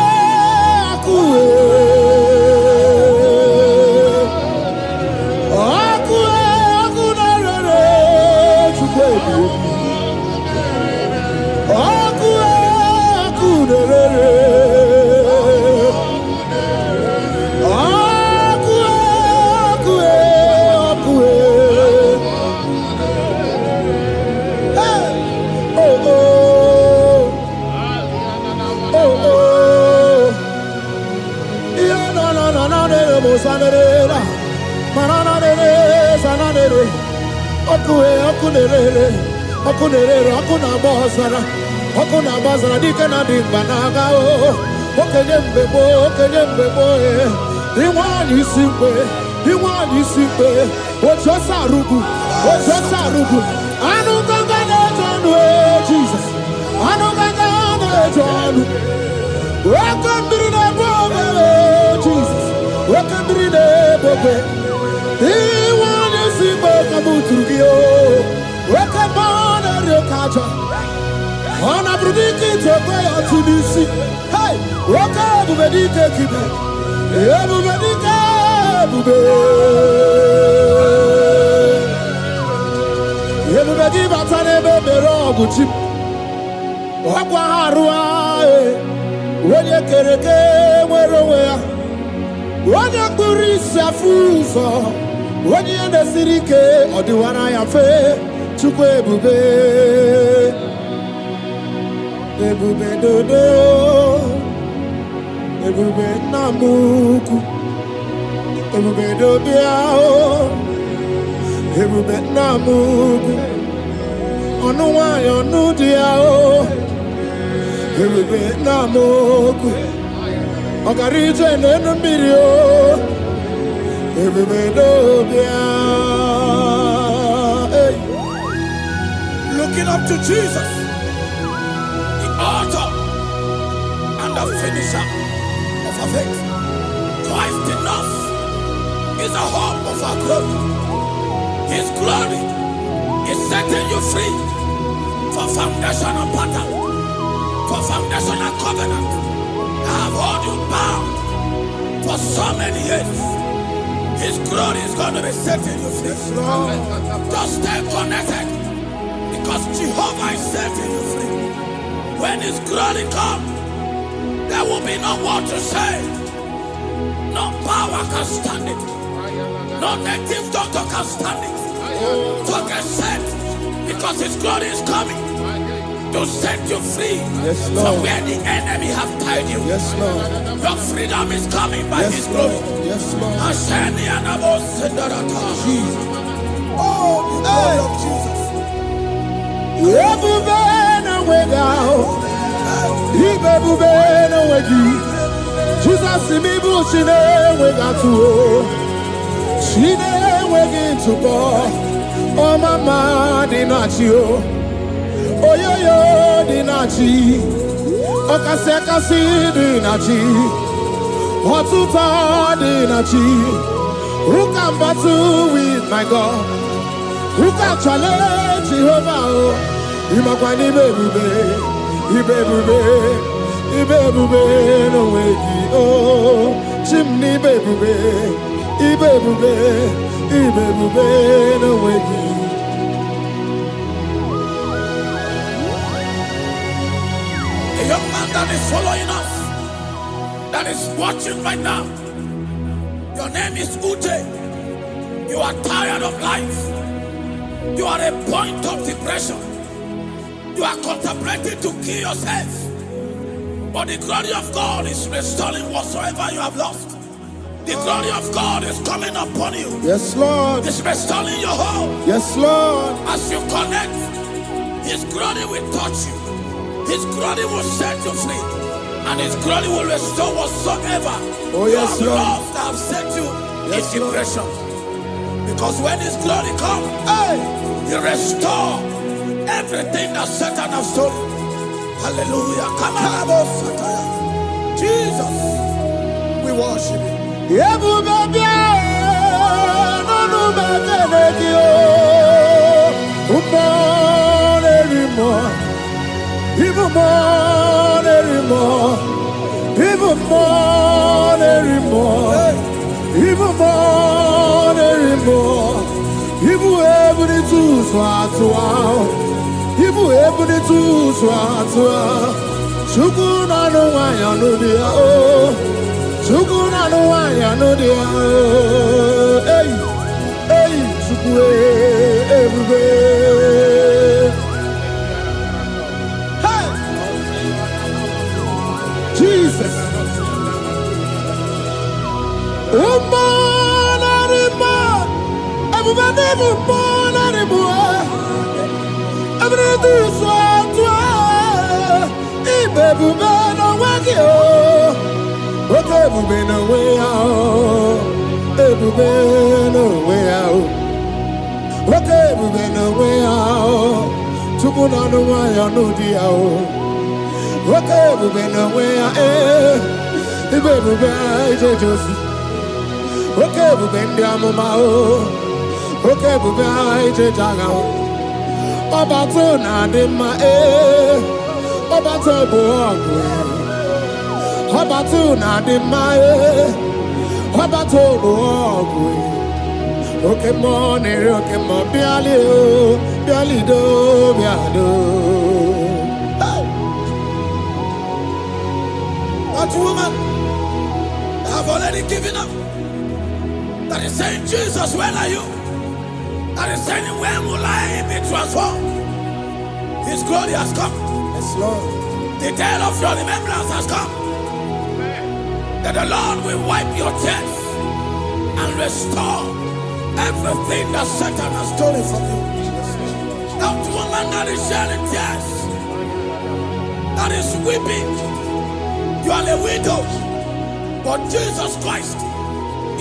Okuna bazara dike na dimbanaga o. Okenye mbebo e. Iwani simpe. Ochosa rugu. Anu ganga na jonu e Jesus. Anu ganga na jonu. Wakambiri na bobe Jesus. Wakambiri na bobe. Iwani simpe kabuturugi o. Wakambana rekaja. On a predicted to go to this. Hey, walk out of the decade. Everybody, but I never be wrong with you. Wakwaharua, when you kereke, where when you kurisa fuso, when you in the city, or the one I am fair to go. Ebube dodo, ebube namuku, ebube dobiao, ebube namuku, onuwa yonudiao, ebube namuku, ogarije nenumirio, ebube dobiao. Looking up to Jesus, author and the finisher of our faith. Christ in us is the hope of our glory. His glory is setting you free for foundational pattern, for foundational covenant that have held you bound for so many years. His glory is going to be setting you free. Just stay connected, because Jehovah is setting you free. When His glory comes, there will be no word to say. No power can stand it. No native doctor can stand it. So get set, because His glory is coming to set you free from where the enemy have tied you. Yes, Lord. Your freedom is coming by His glory. Yes, Lord. Jesus. Oh, the glory of Jesus. Jesus, me bushine we got to. She never to go. Oh, mama, dinachio. Oh, yo, dinachi. Oh, kasi, dinachi. Watuta, dinachi. Who can battle with my God? Who can challenge Jehovah? Imakwani baby. Ibebube no wegi oh chimney ibebube no wegi. A young man that is following us, that is watching right now. Your name is Ute. You are tired of life. You are a point of depression. You are contemplating to kill yourself. But the glory of God is restoring whatsoever you have lost. The glory of God is coming upon you. Yes, Lord. It's restoring your home. Yes, Lord. As you connect, His glory will touch you. His glory will set you free. And His glory will restore whatsoever you have lost that have set you in depression. Because when His glory comes, He restores everything that Satan has stolen. Hallelujah. Come on, Jesus, we worship You. Ibu ebuni tu swatwa Shukuna no wanya no dia oh Shukuna no wanya no dia oh Hey shukwe ebube Hey Jesus Umana rima Everybody umana rima Everything is what you are. Baby, no way out. Okay, baby, no way out. Baby, no way out. Okay, baby, no way out. Chukuna no way out, no dia. Okay, baby, no way out. Baby, Josie. Okay, baby, Mama. Okay, baby, Jaga. Obato na de ma Obato boagwe Obato na de ma Obato boagwe Okay mo biali do biado. That woman have already given up. That is saying, Jesus, where are you? That is saying, when will I be transformed? His glory has come. Yes, Lord. The day of your remembrance has come. That the Lord will wipe your tears and restore everything that Satan has stolen from you. That woman that is shedding tears, that is weeping, you are a widow, but Jesus Christ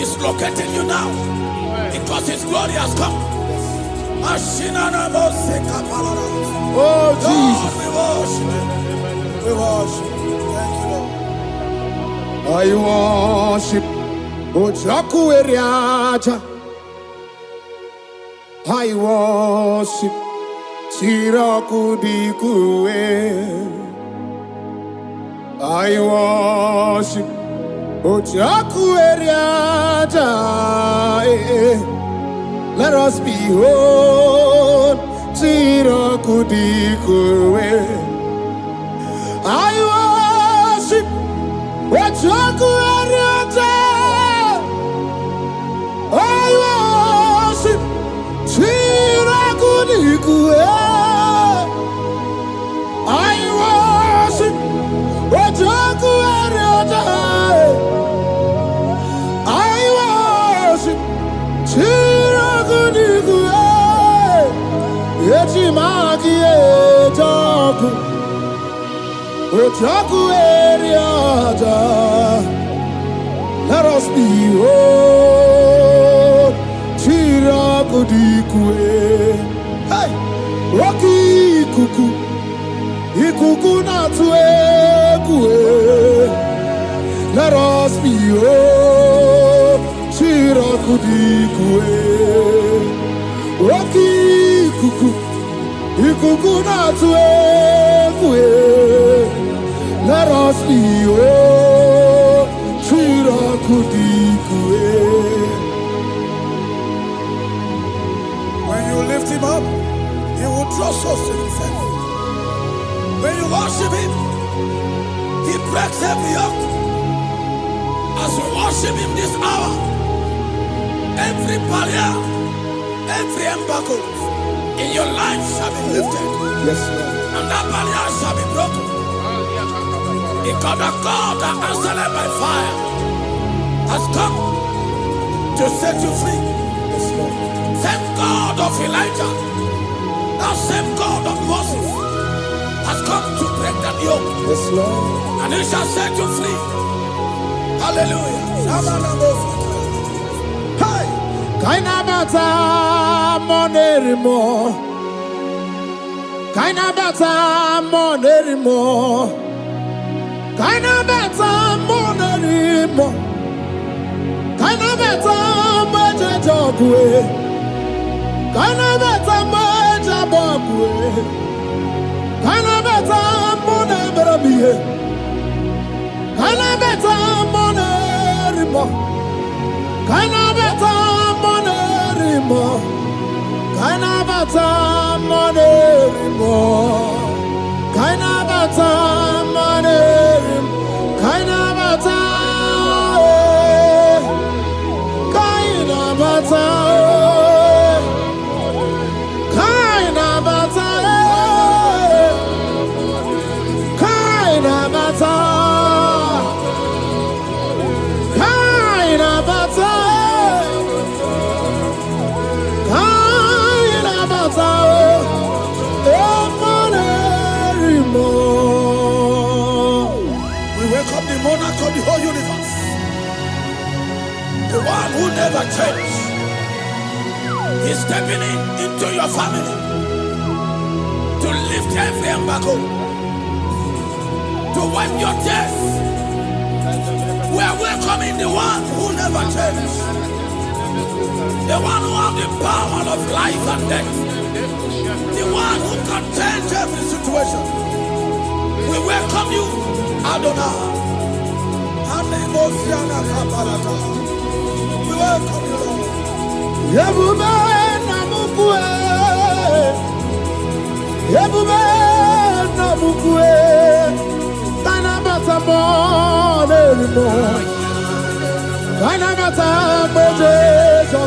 is locating you now because His glory has come. Oh, Jesus. We worship. Thank you, Lord. I worship. Ojaku eriaja. I worship. Siraku dikue. I worship. Ojaku eriaja. Let us behold, Siraku dikue. I worship, Ojaku eriaja. I worship Ojoku Ariojai. I worship Chiragudigu. Echimagi Ejoku Ojoku Ariojai. Let us be old Chiragudigu. Hey, Rocky Kuku. Ikuku na tuekue. Let us be oh Chirakudikue. Roki kuku. Ikuku na tuekue. Let us be oh Chirakudikue. When you lift him up, he will draw souls to himself. When you worship him, he breaks every yoke. As we worship him this hour, every barrier, every embargo in your life shall be lifted. Yes, Lord. And that barrier shall be broken. Because the God that answered by fire has come to set you free. Yes, Lord. Same God of Elijah, that same God of Moses, has come to break that yoke. Yes, Lord. And he shall set you free. Hallelujah. Hey! Kainabata monerimo. Kainabata monerimo. Kainabata monerimo. Kainabata majajogwe. Kainabata majabogwe. Kainabata monerimo. Kainabata monerimo. Kainabata monerimo. Kainabata monerimo. Kainabata monerimo. Kainabata. Kainabata. Kainabata. Kainabata. Kainabata. Kainabata. We welcome the monarch of the whole universe, the one who never changed. He's stepping into your family to lift every embargo, to wipe your tears. We are welcoming the one who never changed, the one who has the power of life and death, the one who can change every situation. We welcome you, Adonai. We welcome you, Lord. Yebube namukwe. Yebube namukwe. Kainabata monerimo. Kainabata monerimo.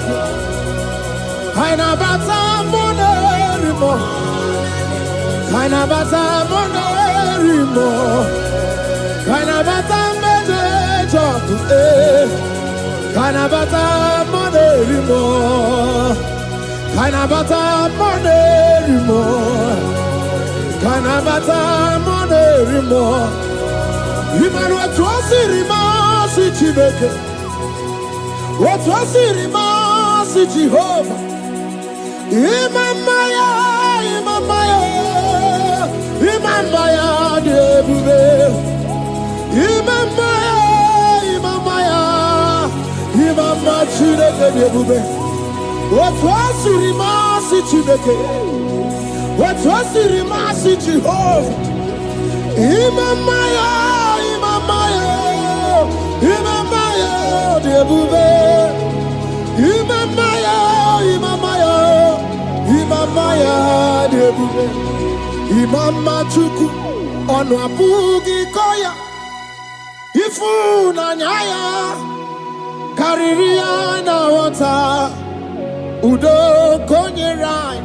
Kainabata monerimo. Kainabata monerimo. Kainabata monerimo. Kainabata monerimo. Kainabata monerimo. Kainabata monerimo. Imanu atwasirima si Chineke. Atwasirima si Jehovah. Imamaya, imamaya, imamaya debube. Imamaya, imamaya, imamaya Chineke debube. Atwasirima si Chineke. Atwasirima si Jehovah. Imamaya, imamaya, imamaya debube. Imamaya, imamaya, imamaya debube. Imama chuku onu abugi koya. Ifu na nyaya kariria na wata udo konye rai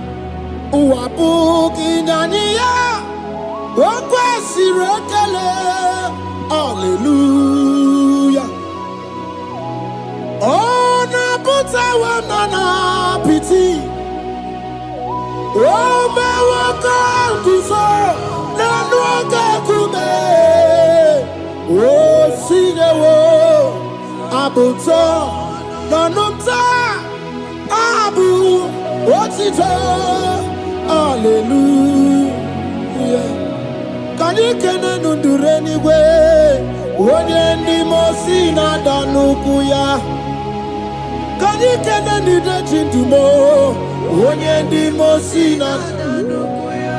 ụwa bụ gị nyanye ya o kwesịrị ekele. Hallelujah. Ọ na-apụtawa nọ n'apịtị, o mewo ka nguzo n'ọnụ oge nkume, o sinyewo abụtọ n'ọnụ nta abụ otito. Hallelujah. Ka anyị kene nduru eluigwe, onye ndị mmụọ ozi na-ada n'ukwu ya. Ka anyị kene ndị ji ndumo, onye ndị mmụọ ozi na-ada n'ukwu ya.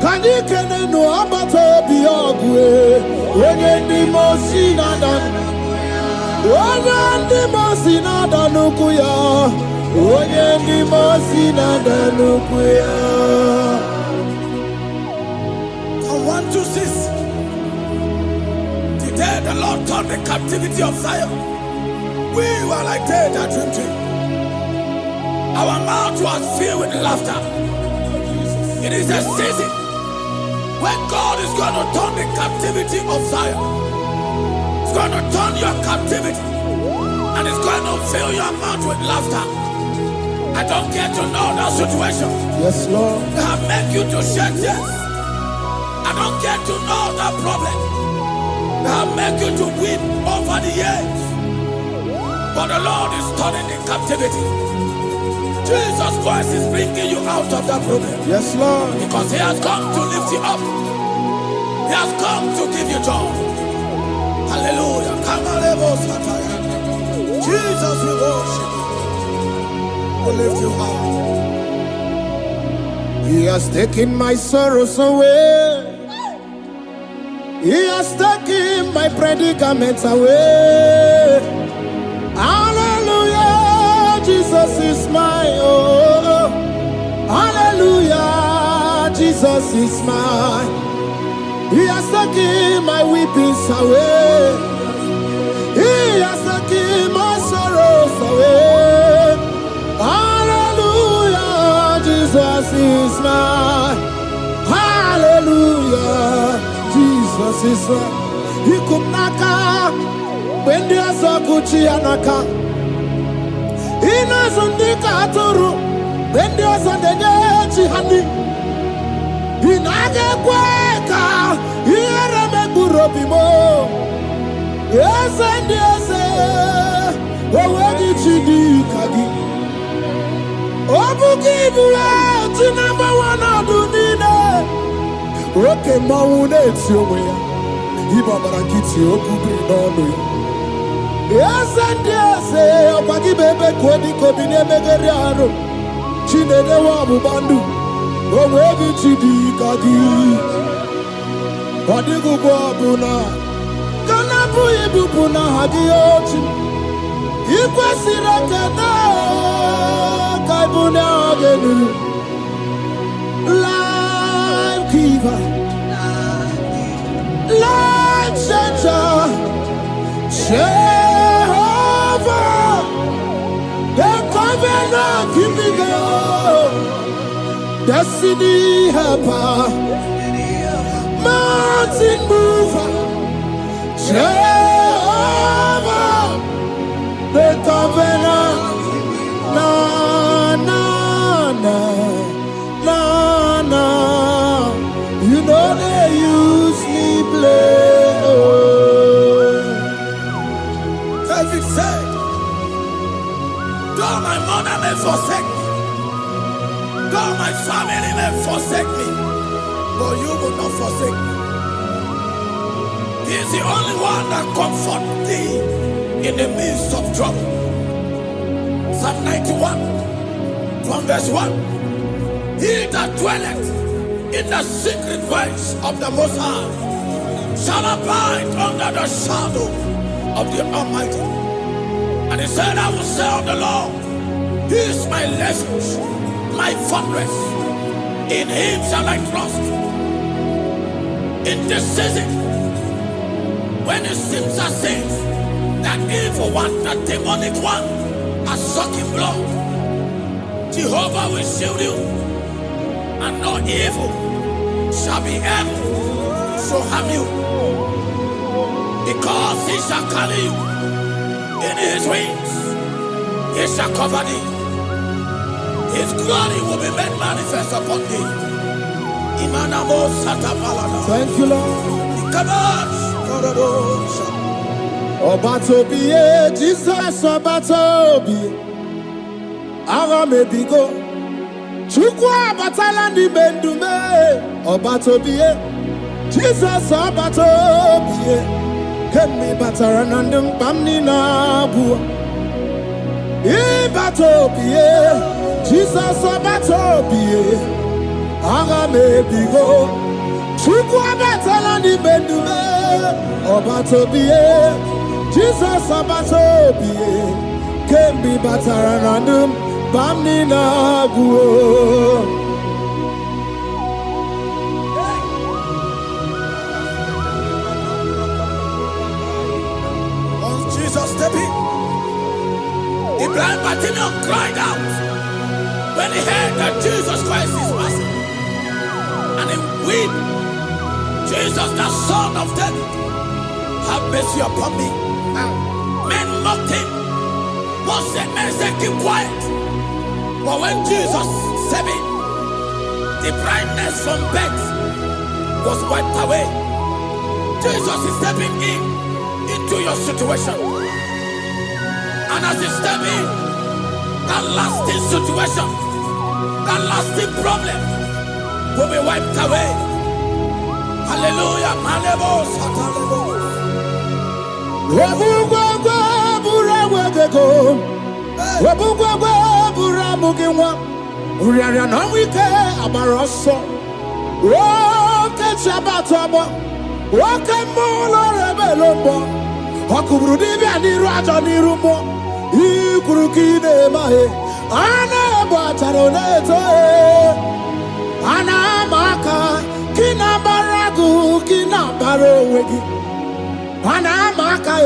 Ka anyị kene n'agbata obi ọgụ, onye ndị mmụọ ozi na-ada n'ukwu ya. Onye ndị mmụọ ozi na-ada n'ukwu ya. Onye ndị mmụọ ozi na-ada n'ukwu ya. From 1 to 6. Today the Lord turned the captivity of Zion. We were like they that dreamed. Our mouth was filled with laughter. It is a season when God is going to turn the captivity of Zion. It's going to turn your captivity, and it's going to fill your mouth with laughter. I don't get to know that situation. Yes, Lord. That make you to shed tears. I don't get to know that problem. That make you to weep over the years. But the Lord is turning the captivity. Jesus Christ is bringing you out of that problem. Yes, Lord. Because He has come to lift you up. He has come to give you joy. Hallelujah. Jesus, we worship you. We lift you up. He has taken my sorrows away. He has taken my predicaments away. Hallelujah, Jesus is my oh. Hallelujah, Jesus is mine. He has taken my weepings away. He has taken my sorrows away. Hallelujah, Jesus is mine. Hallelujah, Jesus is mine. He could not come when there's a Gucci anaka. He knows on the Katuru when there's a Nechi honey. He naga kweka, he rame burobimo. Yes, and yes, oh, where did you do, Kagi? Obukibu, to number one, I do need it. Okay, Maune, it's your way. Ibabarakiti, Okubi, no. Yes, and yes, Obagi Bebe, Kwadi, Kobine, Megariano, Chine, the Wabu Bandu, oh, where did you do, Kagi? Wadigu Wabuna, Kanabu Ibupuna, Hagiochi, Ikwasiraka, Kaibuna, Life Giver, Life Changer, Jehovah, the covenant keeping God, Destiny Helper, Mountain Mover, Jehovah, the covenant. Na na na na na, you know they use me play. Oh. David said, though my mother may forsake me, though my family may forsake me, but you will not forsake me. He is the only one that comforts thee in the midst of trouble. Psalm 91, from verse 1. He that dwelleth in the secret place of the Most High shall abide under the shadow of the Almighty. And he said, I will say of the Lord, He is my refuge, my fortress. In Him shall I trust. In this season, when it seems as if that evil one, that demonic one, are sucking blood, Jehovah will shield you. and no evil shall be able to harm you, because he shall carry you in his wings. He shall cover thee. His glory will be made manifest upon thee. Thank you, Lord. Obatobiye, Jesus Obatobiye. Ara mebigo. Chukwa batala ni mendume. Obatobiye, Jesus Obatobiye. Kemi batara nandum bamni na bua. Ibatobiye, Jesus Obatobiye. Ara mebigo. Chukwa batala ni mendume. Obatobiye, Jesus Obatobiye. Kemi batara nandum bamni na bua. Jesus stepped in. The blind Bartimaeus cried out when he heard that Jesus Christ is passing, and he wept. Jesus, the Son of David, have mercy upon me. Men mocked him. Most men said, keep quiet. But when Jesus stepped in, the blindness from birth was wiped away. Jesus is stepping into your situation. And as he step in, that lasting situation, that lasting problem will be wiped away. Hallelujah. Ikurukide mahe ana bataroneto ana maka kina baragu kina barowegi ana maka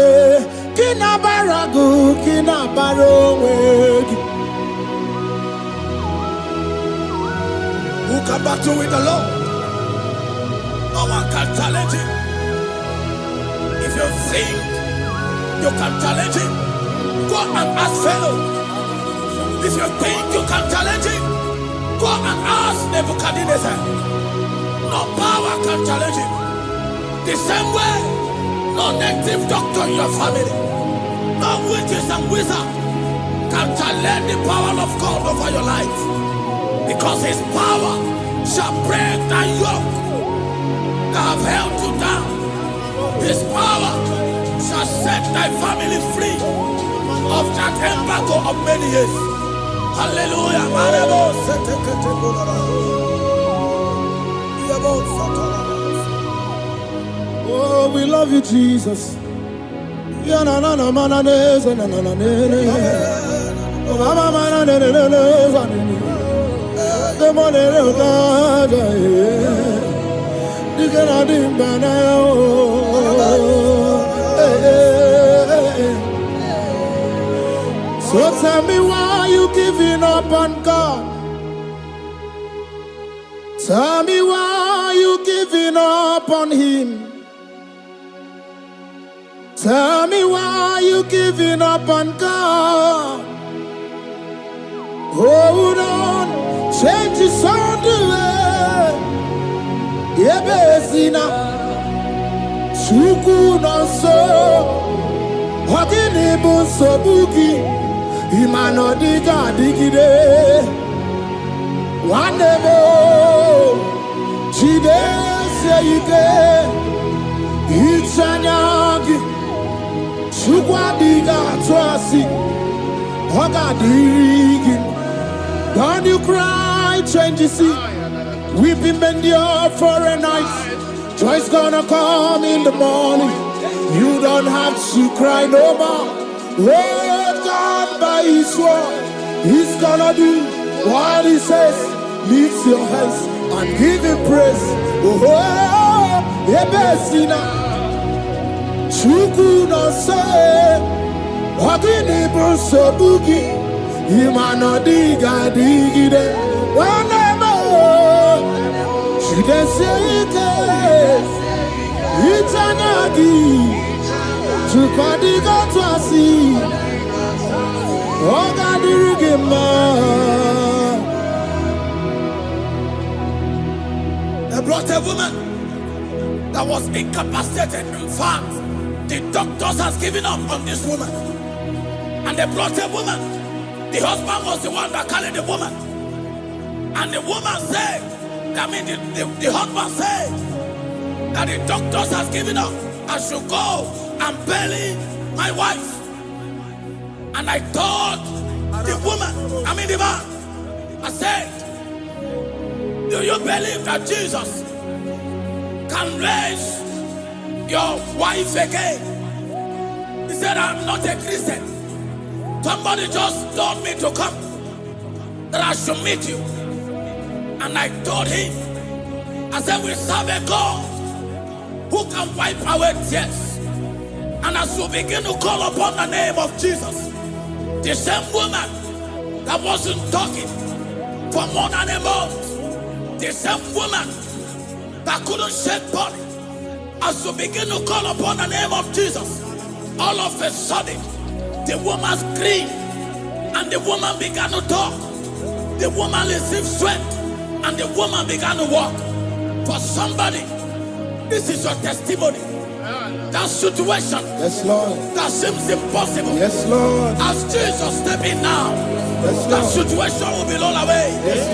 kina baragu kina barowegi. Who can battle with the Lord? No one can challenge him. If you think you can challenge him, go and ask fellow. If you think you can challenge him, go and ask Nebuchadnezzar. No power can challenge him. The same way, no native doctor in your family, no witches and wizards can challenge the power of God over your life. Because his power shall break the yoke that have held you down. His power shall set thy family free of that embargo of many years. Hallelujah. Oh, we love you, Jesus. So tell me why you giving up on God. Tell me why you giving up on him. Tell me why you giving up on God. Hold on, change is on the way. Yebesina, Chuku no so, Hogini bunso bugi. Imano diga digide Wanebo Chide seike Ichanyagi Chukwa diga twasi Hoga digi. Don't you cry, change you see. Weeping bend your for a night. Joy's gonna come in the morning. You don't have to cry no more. Word God by his word, he's gonna do what he says. Lift your hands and give him praise. Oh, Ebesina Chuku no say Wagini Bruso Bugi Imano diga digide Wanemo Idesike Itanagi Chukadiga Twasi Ogadirigema. They brought a woman that was incapacitated. In fact, the doctors has given up on this woman. And they brought a woman. The husband was the one that carried the woman. And the woman said, the husband said that the doctors has given up. I should go and bury my wife. And I told the woman, the man, I said, do you believe that Jesus can raise your wife again? He said, I'm not a Christian. Somebody just told me to come, that I should meet you. And I told him, I said, we serve a God who can wipe away tears. And as we begin to call upon the name of Jesus, the same woman that wasn't talking for more than a month, the same woman that couldn't shed blood, as we begin to call upon the name of Jesus, all of a sudden, the woman screamed and the woman began to talk. The woman received strength and the woman began to walk. For somebody, this is your testimony. That situation, yes, Lord, that seems impossible, yes, Lord, as Jesus step in now, yes, that situation will be rolled away. Yes,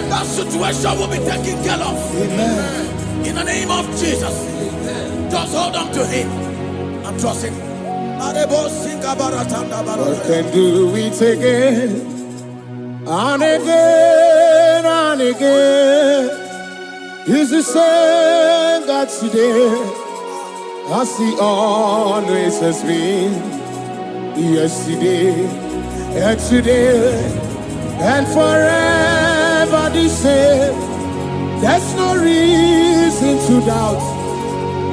that situation will be taken care of. Amen. In the name of Jesus, just hold on to him and trust him. God can do it again and again and again. He's the same God today as he always has been. Yesterday and today and forever the same. There's no reason to doubt.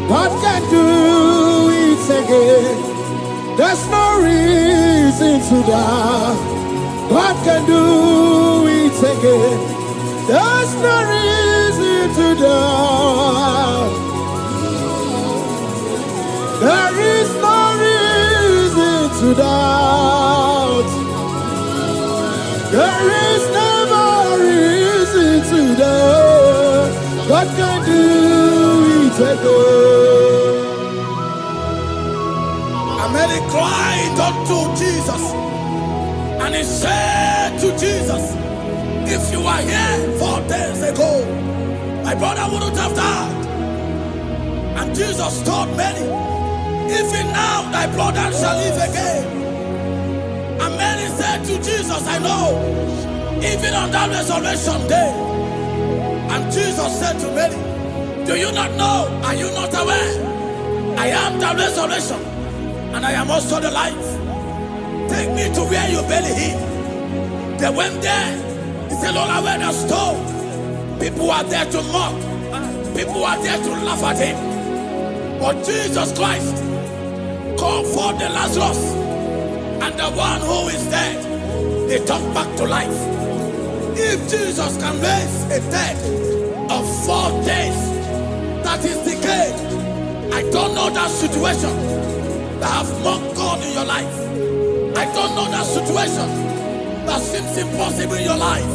God can do it again. There's no reason to doubt. God can do it again. There's no reason to doubt. There is no reason to doubt. There is never reason to doubt. God can do it again. Mary cried unto Jesus, and he said to Jesus, if you were here 4 days ago, my brother wouldn't have died. And Jesus told Mary, even now thy brother shall live again. And Mary said to Jesus, I know, even on that resurrection day. And Jesus said to Mary, do you not know? Are you not aware? I am the resurrection, and I am also the life. Take me to where you bury him. They went there. He said, Lord, I wear the stone. People are there to mock. People are there to laugh at him. But Jesus Christ called forth the Lazarus, and the one who is dead, they turned back to life. If Jesus can raise a dead of 4 days that is decayed, I don't know that situation that have mocked God in your life. I don't know that situation that seems impossible in your life.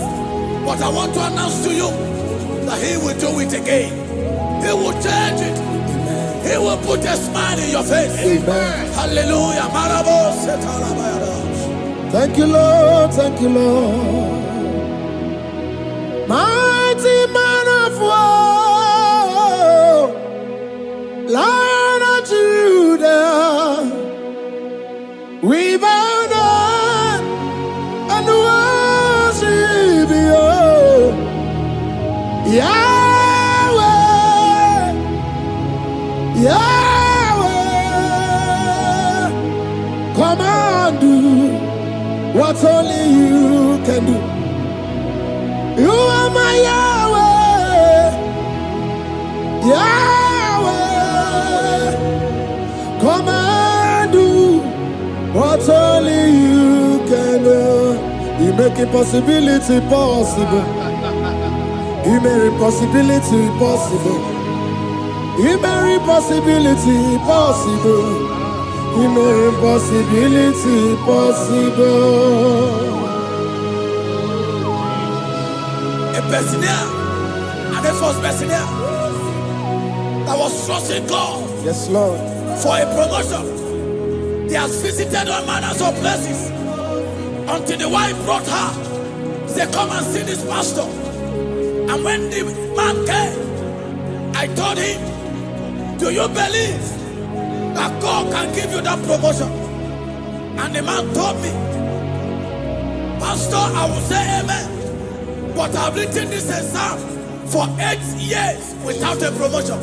But I want to announce to you that he will do it again. He will change it. Amen. He will put a smile in your face. Amen. Hallelujah. Thank you, Lord. Thank you, Lord. Mighty man of war, Lion of Judah, we bow down and worship you, Yahweh, Yahweh. Come and do what only you can do. You are my Yahweh, Yahweh. Come and do what only you can do. You make impossibility possible. He made impossibility possible. He made impossibility possible. He made impossibility possible. A person here, and the first person here that was trusting God. Yes, Lord. For a promotion. He has visited all manners of places until the wife brought her. He said, come and see this pastor. And when the man came, I told him, do you believe that God can give you that promotion? And the man told me, Pastor, I will say amen, but I've written this exam for 8 years without a promotion.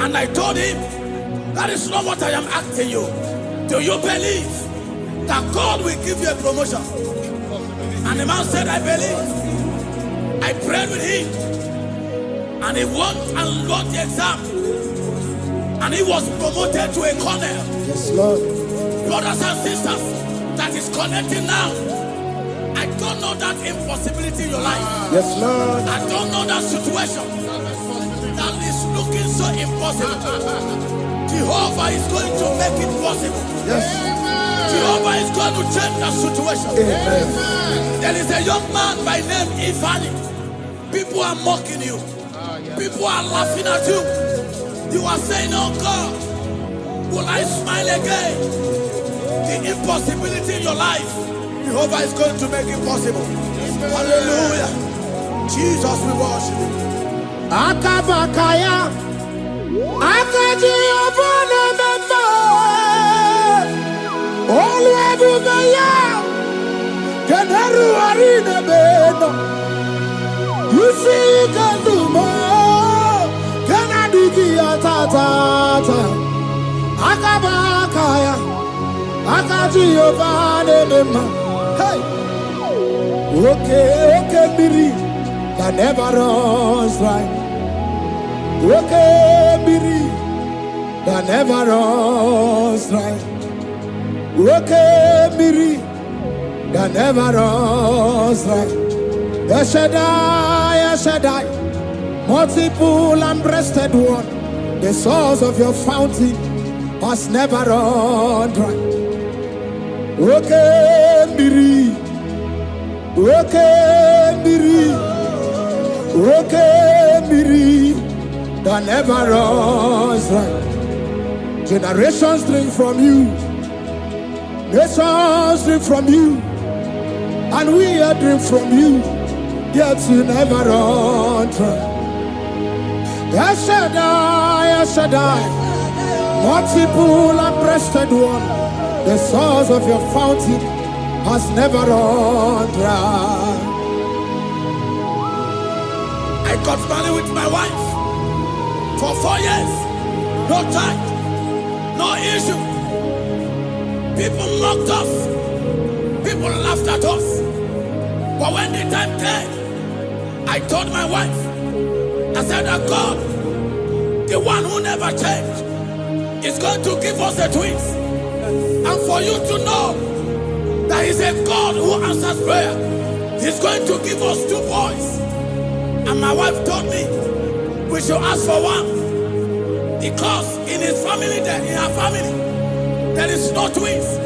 And I told him, that is not what I am asking you. Do you believe that God will give you a promotion? And the man said, I believe. I prayed with him, and he won and wrote the exam, and he was promoted to a colonel. Yes, Lord. Brothers and sisters that is connecting now, I don't know that impossibility in your life. Yes, Lord. I don't know that situation that is looking so impossible. Jehovah is going to make it possible. Yes. Jehovah is going to change that situation. Amen. There is a young man by name Ifani. People are mocking you. People are laughing at you. You are saying, oh God, will I smile again? The impossibility in your life, Jehovah is going to make it possible. Hallelujah. Jesus, we worship you. Akabakaya. Akaji Abana Mama. Oluwabumeya. Kenaru Arina Beno. You see Kandumo. Kanadiki Atata. Akabakaya. Akaji Abana Mama. Hey. Okay, Biri. That never runs dry. Okay, Biri, that never runs dry. Okay, Biri, that never runs dry. Shaddai, multiple and breasted one, the source of your fountain must never run dry. Okay, Biri, okay, Biri, okay, Biri. That never runs dry. Generations drink from you. Nations drink from you. And we are drink from you. Yet you never run dry. Shaddai, multiple and breasted one, the source of your fountain has never run dry. I got married with my wife for 4 years. No child, no issue. People mocked us. People laughed at us. But when the time came, I told my wife, I said that God, the one who never changed, is going to give us the twins. And for you to know that He's a God who answers prayer, He's going to give us 2 boys. And my wife told me we should ask for 1. Because in his family, in her family, there is no twins.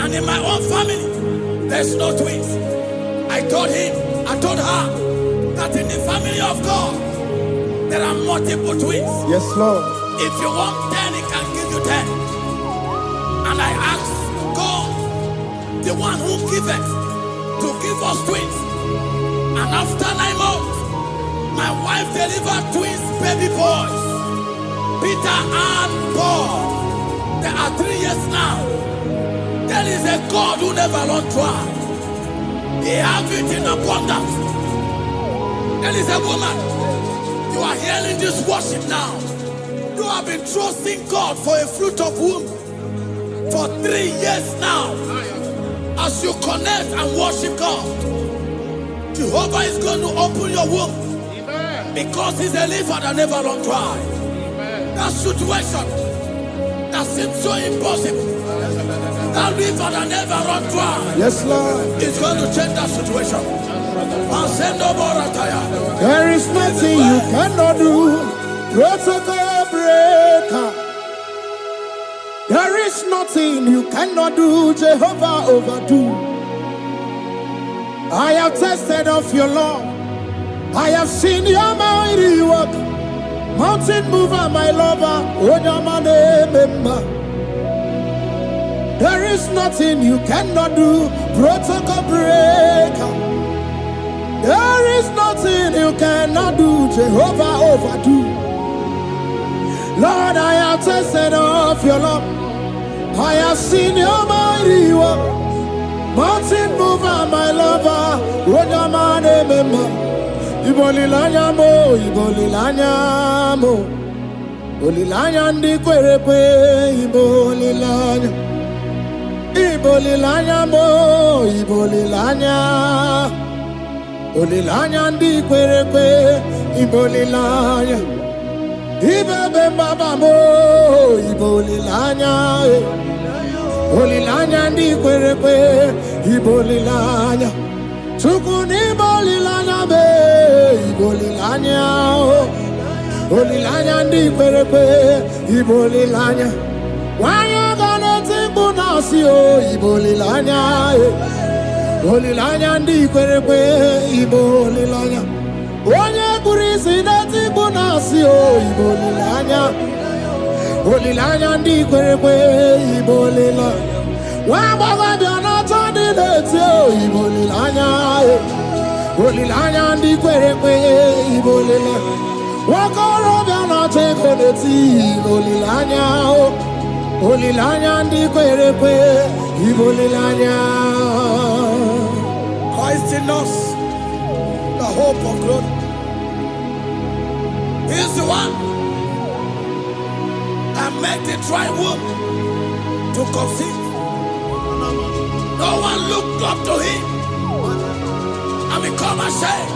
And in my own family, there's no twins. I told her that in the family of God, there are multiple twins. Yes, Lord. If you want 10, He can give you 10. And I asked God, the one who giveth, to give us twins. And after 9 months, my wife delivered twins, baby boys, Peter and Paul. There are 3 years now. There is a God who never runs dry. He has it in abundance. There is a woman. You are hearing this worship now. You have been trusting God for a fruit of womb for 3 years now. As you connect and worship God, Jehovah is going to open your womb. Because He's a liver that never runs dry. That situation that seems so impossible, That river that never run dry. Yes, Lord. It's going to change that situation. I'll send over a tire. There is nothing you cannot do. Protocol breaker. There is nothing you cannot do. Jehovah overdo. I have tested of your love. I have seen your mighty work. Mountain mover, my lover. There is nothing you cannot do. Protocol breaker. There is nothing you cannot do. Jehovah overdo. Lord, I have tasted of your love. I have seen your mighty work. Mountain mover, my lover. Ibolilanya mo, ibolilanya mo. Ibolilanya ndi kwerekwe, ibolilanya. Ibolilanya mo, ibolilanya. Ibolilanya ndi kwerekwe, ibolilanya. Ibebe baba mo, ibolilanya. Ibolilanya ndi kwerekwe, ibolilanya. Chukuni bolilanya be, ibolilanya. Ibolilanya ndi kwerekwe, ibolilanya. Wanya gane timbu nasi o, ibolilanya. Ibolilanya ndi kwerekwe, ibolilanya. Wanya kurisi na timbu nasi o, ibolilanya. Ibolilanya ndi kwerekwe, ibolilanya. Wabaga biana tandi leti o, ibolilanya. Ibolilanya ndi kwerekwe, ibolilanya. Wakoro biana teko leti, ibolilanya. Ibolilanya ndi kwerekwe, ibolilanya. Christ in us, the hope of glory. He is the one that made the dry womb to conceive. No one looked up to him and become ashamed.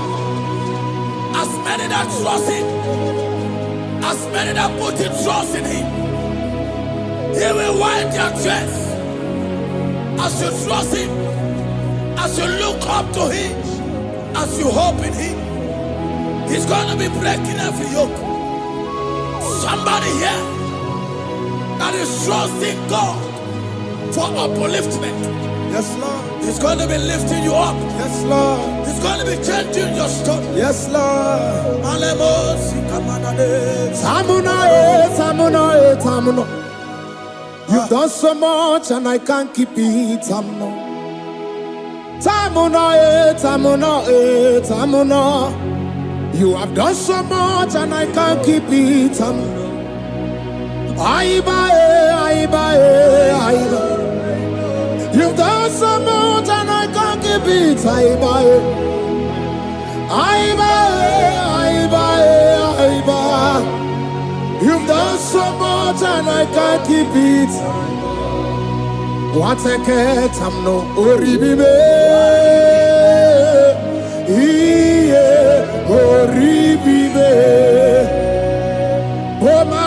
As many that trust him, as many that put their trust in him, he will wipe their tears. As you trust him, as you look up to him, as you hope in him, he's going to be breaking every yoke. Somebody here that is trusting God for upliftment. Yes, Lord. He's going to be lifting you up. Yes, Lord. He's going to be changing your story. Yes, Lord. Tamuna, Tamuna. You've done so much and I can't keep it. Tamuna. You have done so much and I can't keep it. Aiba. You've done so much and I can't keep it. Aiba. You've done so much and I can't keep it. What a cat, I'm no oribibe. Oribibe. Boma.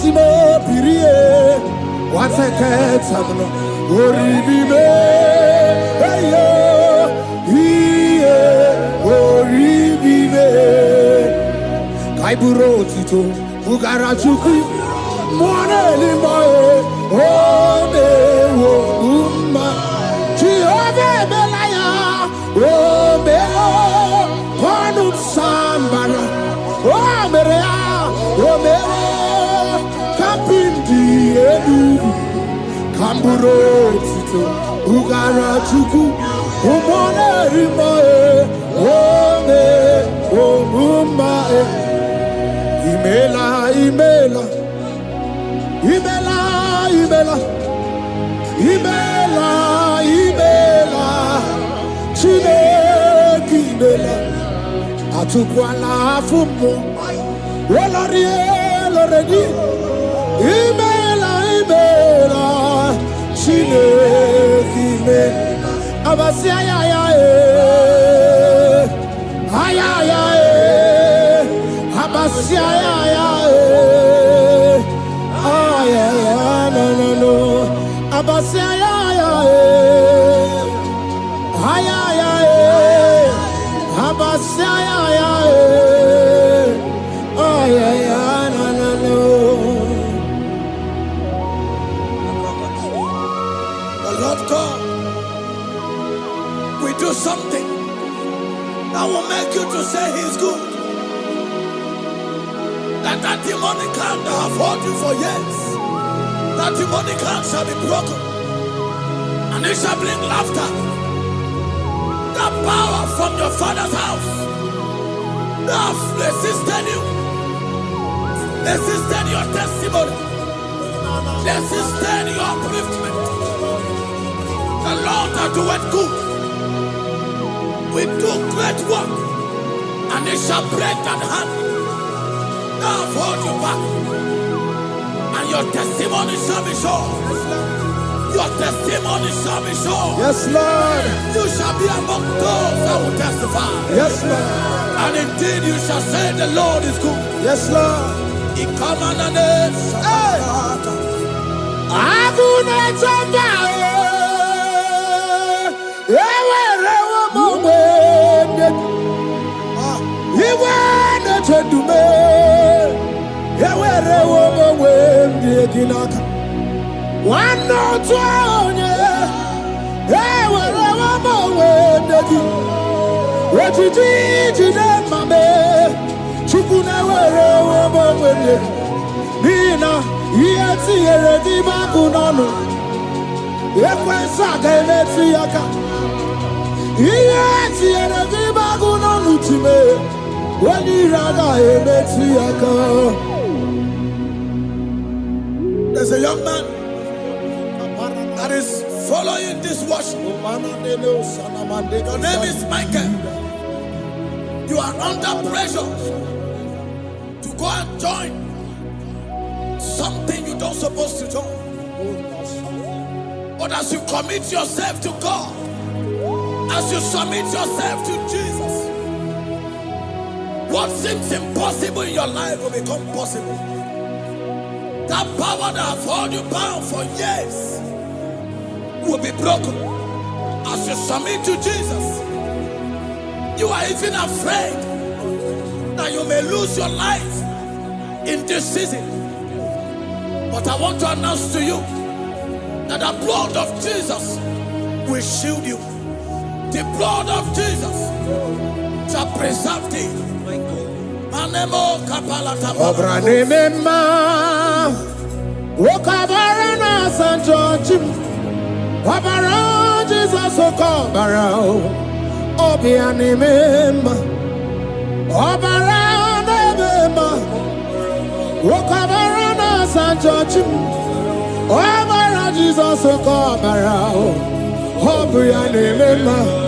Simo pirie, what a cat, I'm no oribibe. Oribibe. Kaiburo tito, Ugarachuku, Mone Limbae, Ode Wumba, Chiove Belaya, Omeo, Konum Sambana, Omerea, Omeo, Kapindi Edu, Kamburo tito, Ugarachuku, Mone Limbae, Ode Wumba. Imela. Chineke imela. Atukwala fumo. Loredi. Imela. Chineke imela. Abasia ya. Abasia ya. Abasaya, Haya, Abasaya, The Lord God will do something that will make you to say He's good. That demonic hand that have held you for years, that demonic hand shall be broken, and it shall bring laughter. That power from your father's house that have resisted you, resisted your testimony, resisted your upliftment. The Lord that doeth good will do great work, and it shall break that hand that have held you back, and your testimony shall be sure. Your testimony shall be sure. Yes, Lord. You shall be among those that will testify. Yes, Lord. And indeed you shall say the Lord is good. Yes, Lord. He come on and it. One no twenty, what you did, you did, my man. Chukuna, where Nina, yes, here at the Bakunano. Yes, I can let see a car. Yes, here at the Bakunano to me. When you rather, let's see a car. There's a young man that is following this worship. Your name is Michael. You are under pressure to go and join something you don't supposed to join. But as you commit yourself to God, as you submit yourself to Jesus, what seems impossible in your life will become possible. That power that have held you bound for years will be broken as you submit to Jesus. You are even afraid that you may lose your life in this season. But I want to announce to you that the blood of Jesus will shield you. The blood of Jesus shall preserve thee. Manemo kapala Obranimema Wokabarana San George Obara Jesus Okobara Obianimema Obara Nemema Wokabarana San George Obara Jesus Okobara Obianimema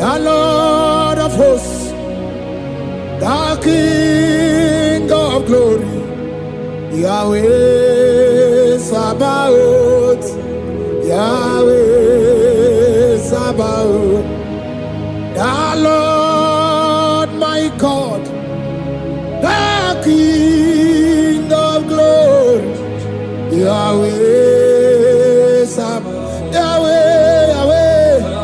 the Lord of hosts, the King of glory, Yahweh Sabaoth, Yahweh Sabaoth, the Lord my God, the King of glory, Yahweh Sabaoth, Yahweh, Yahweh, Yahweh.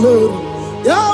glory. Ya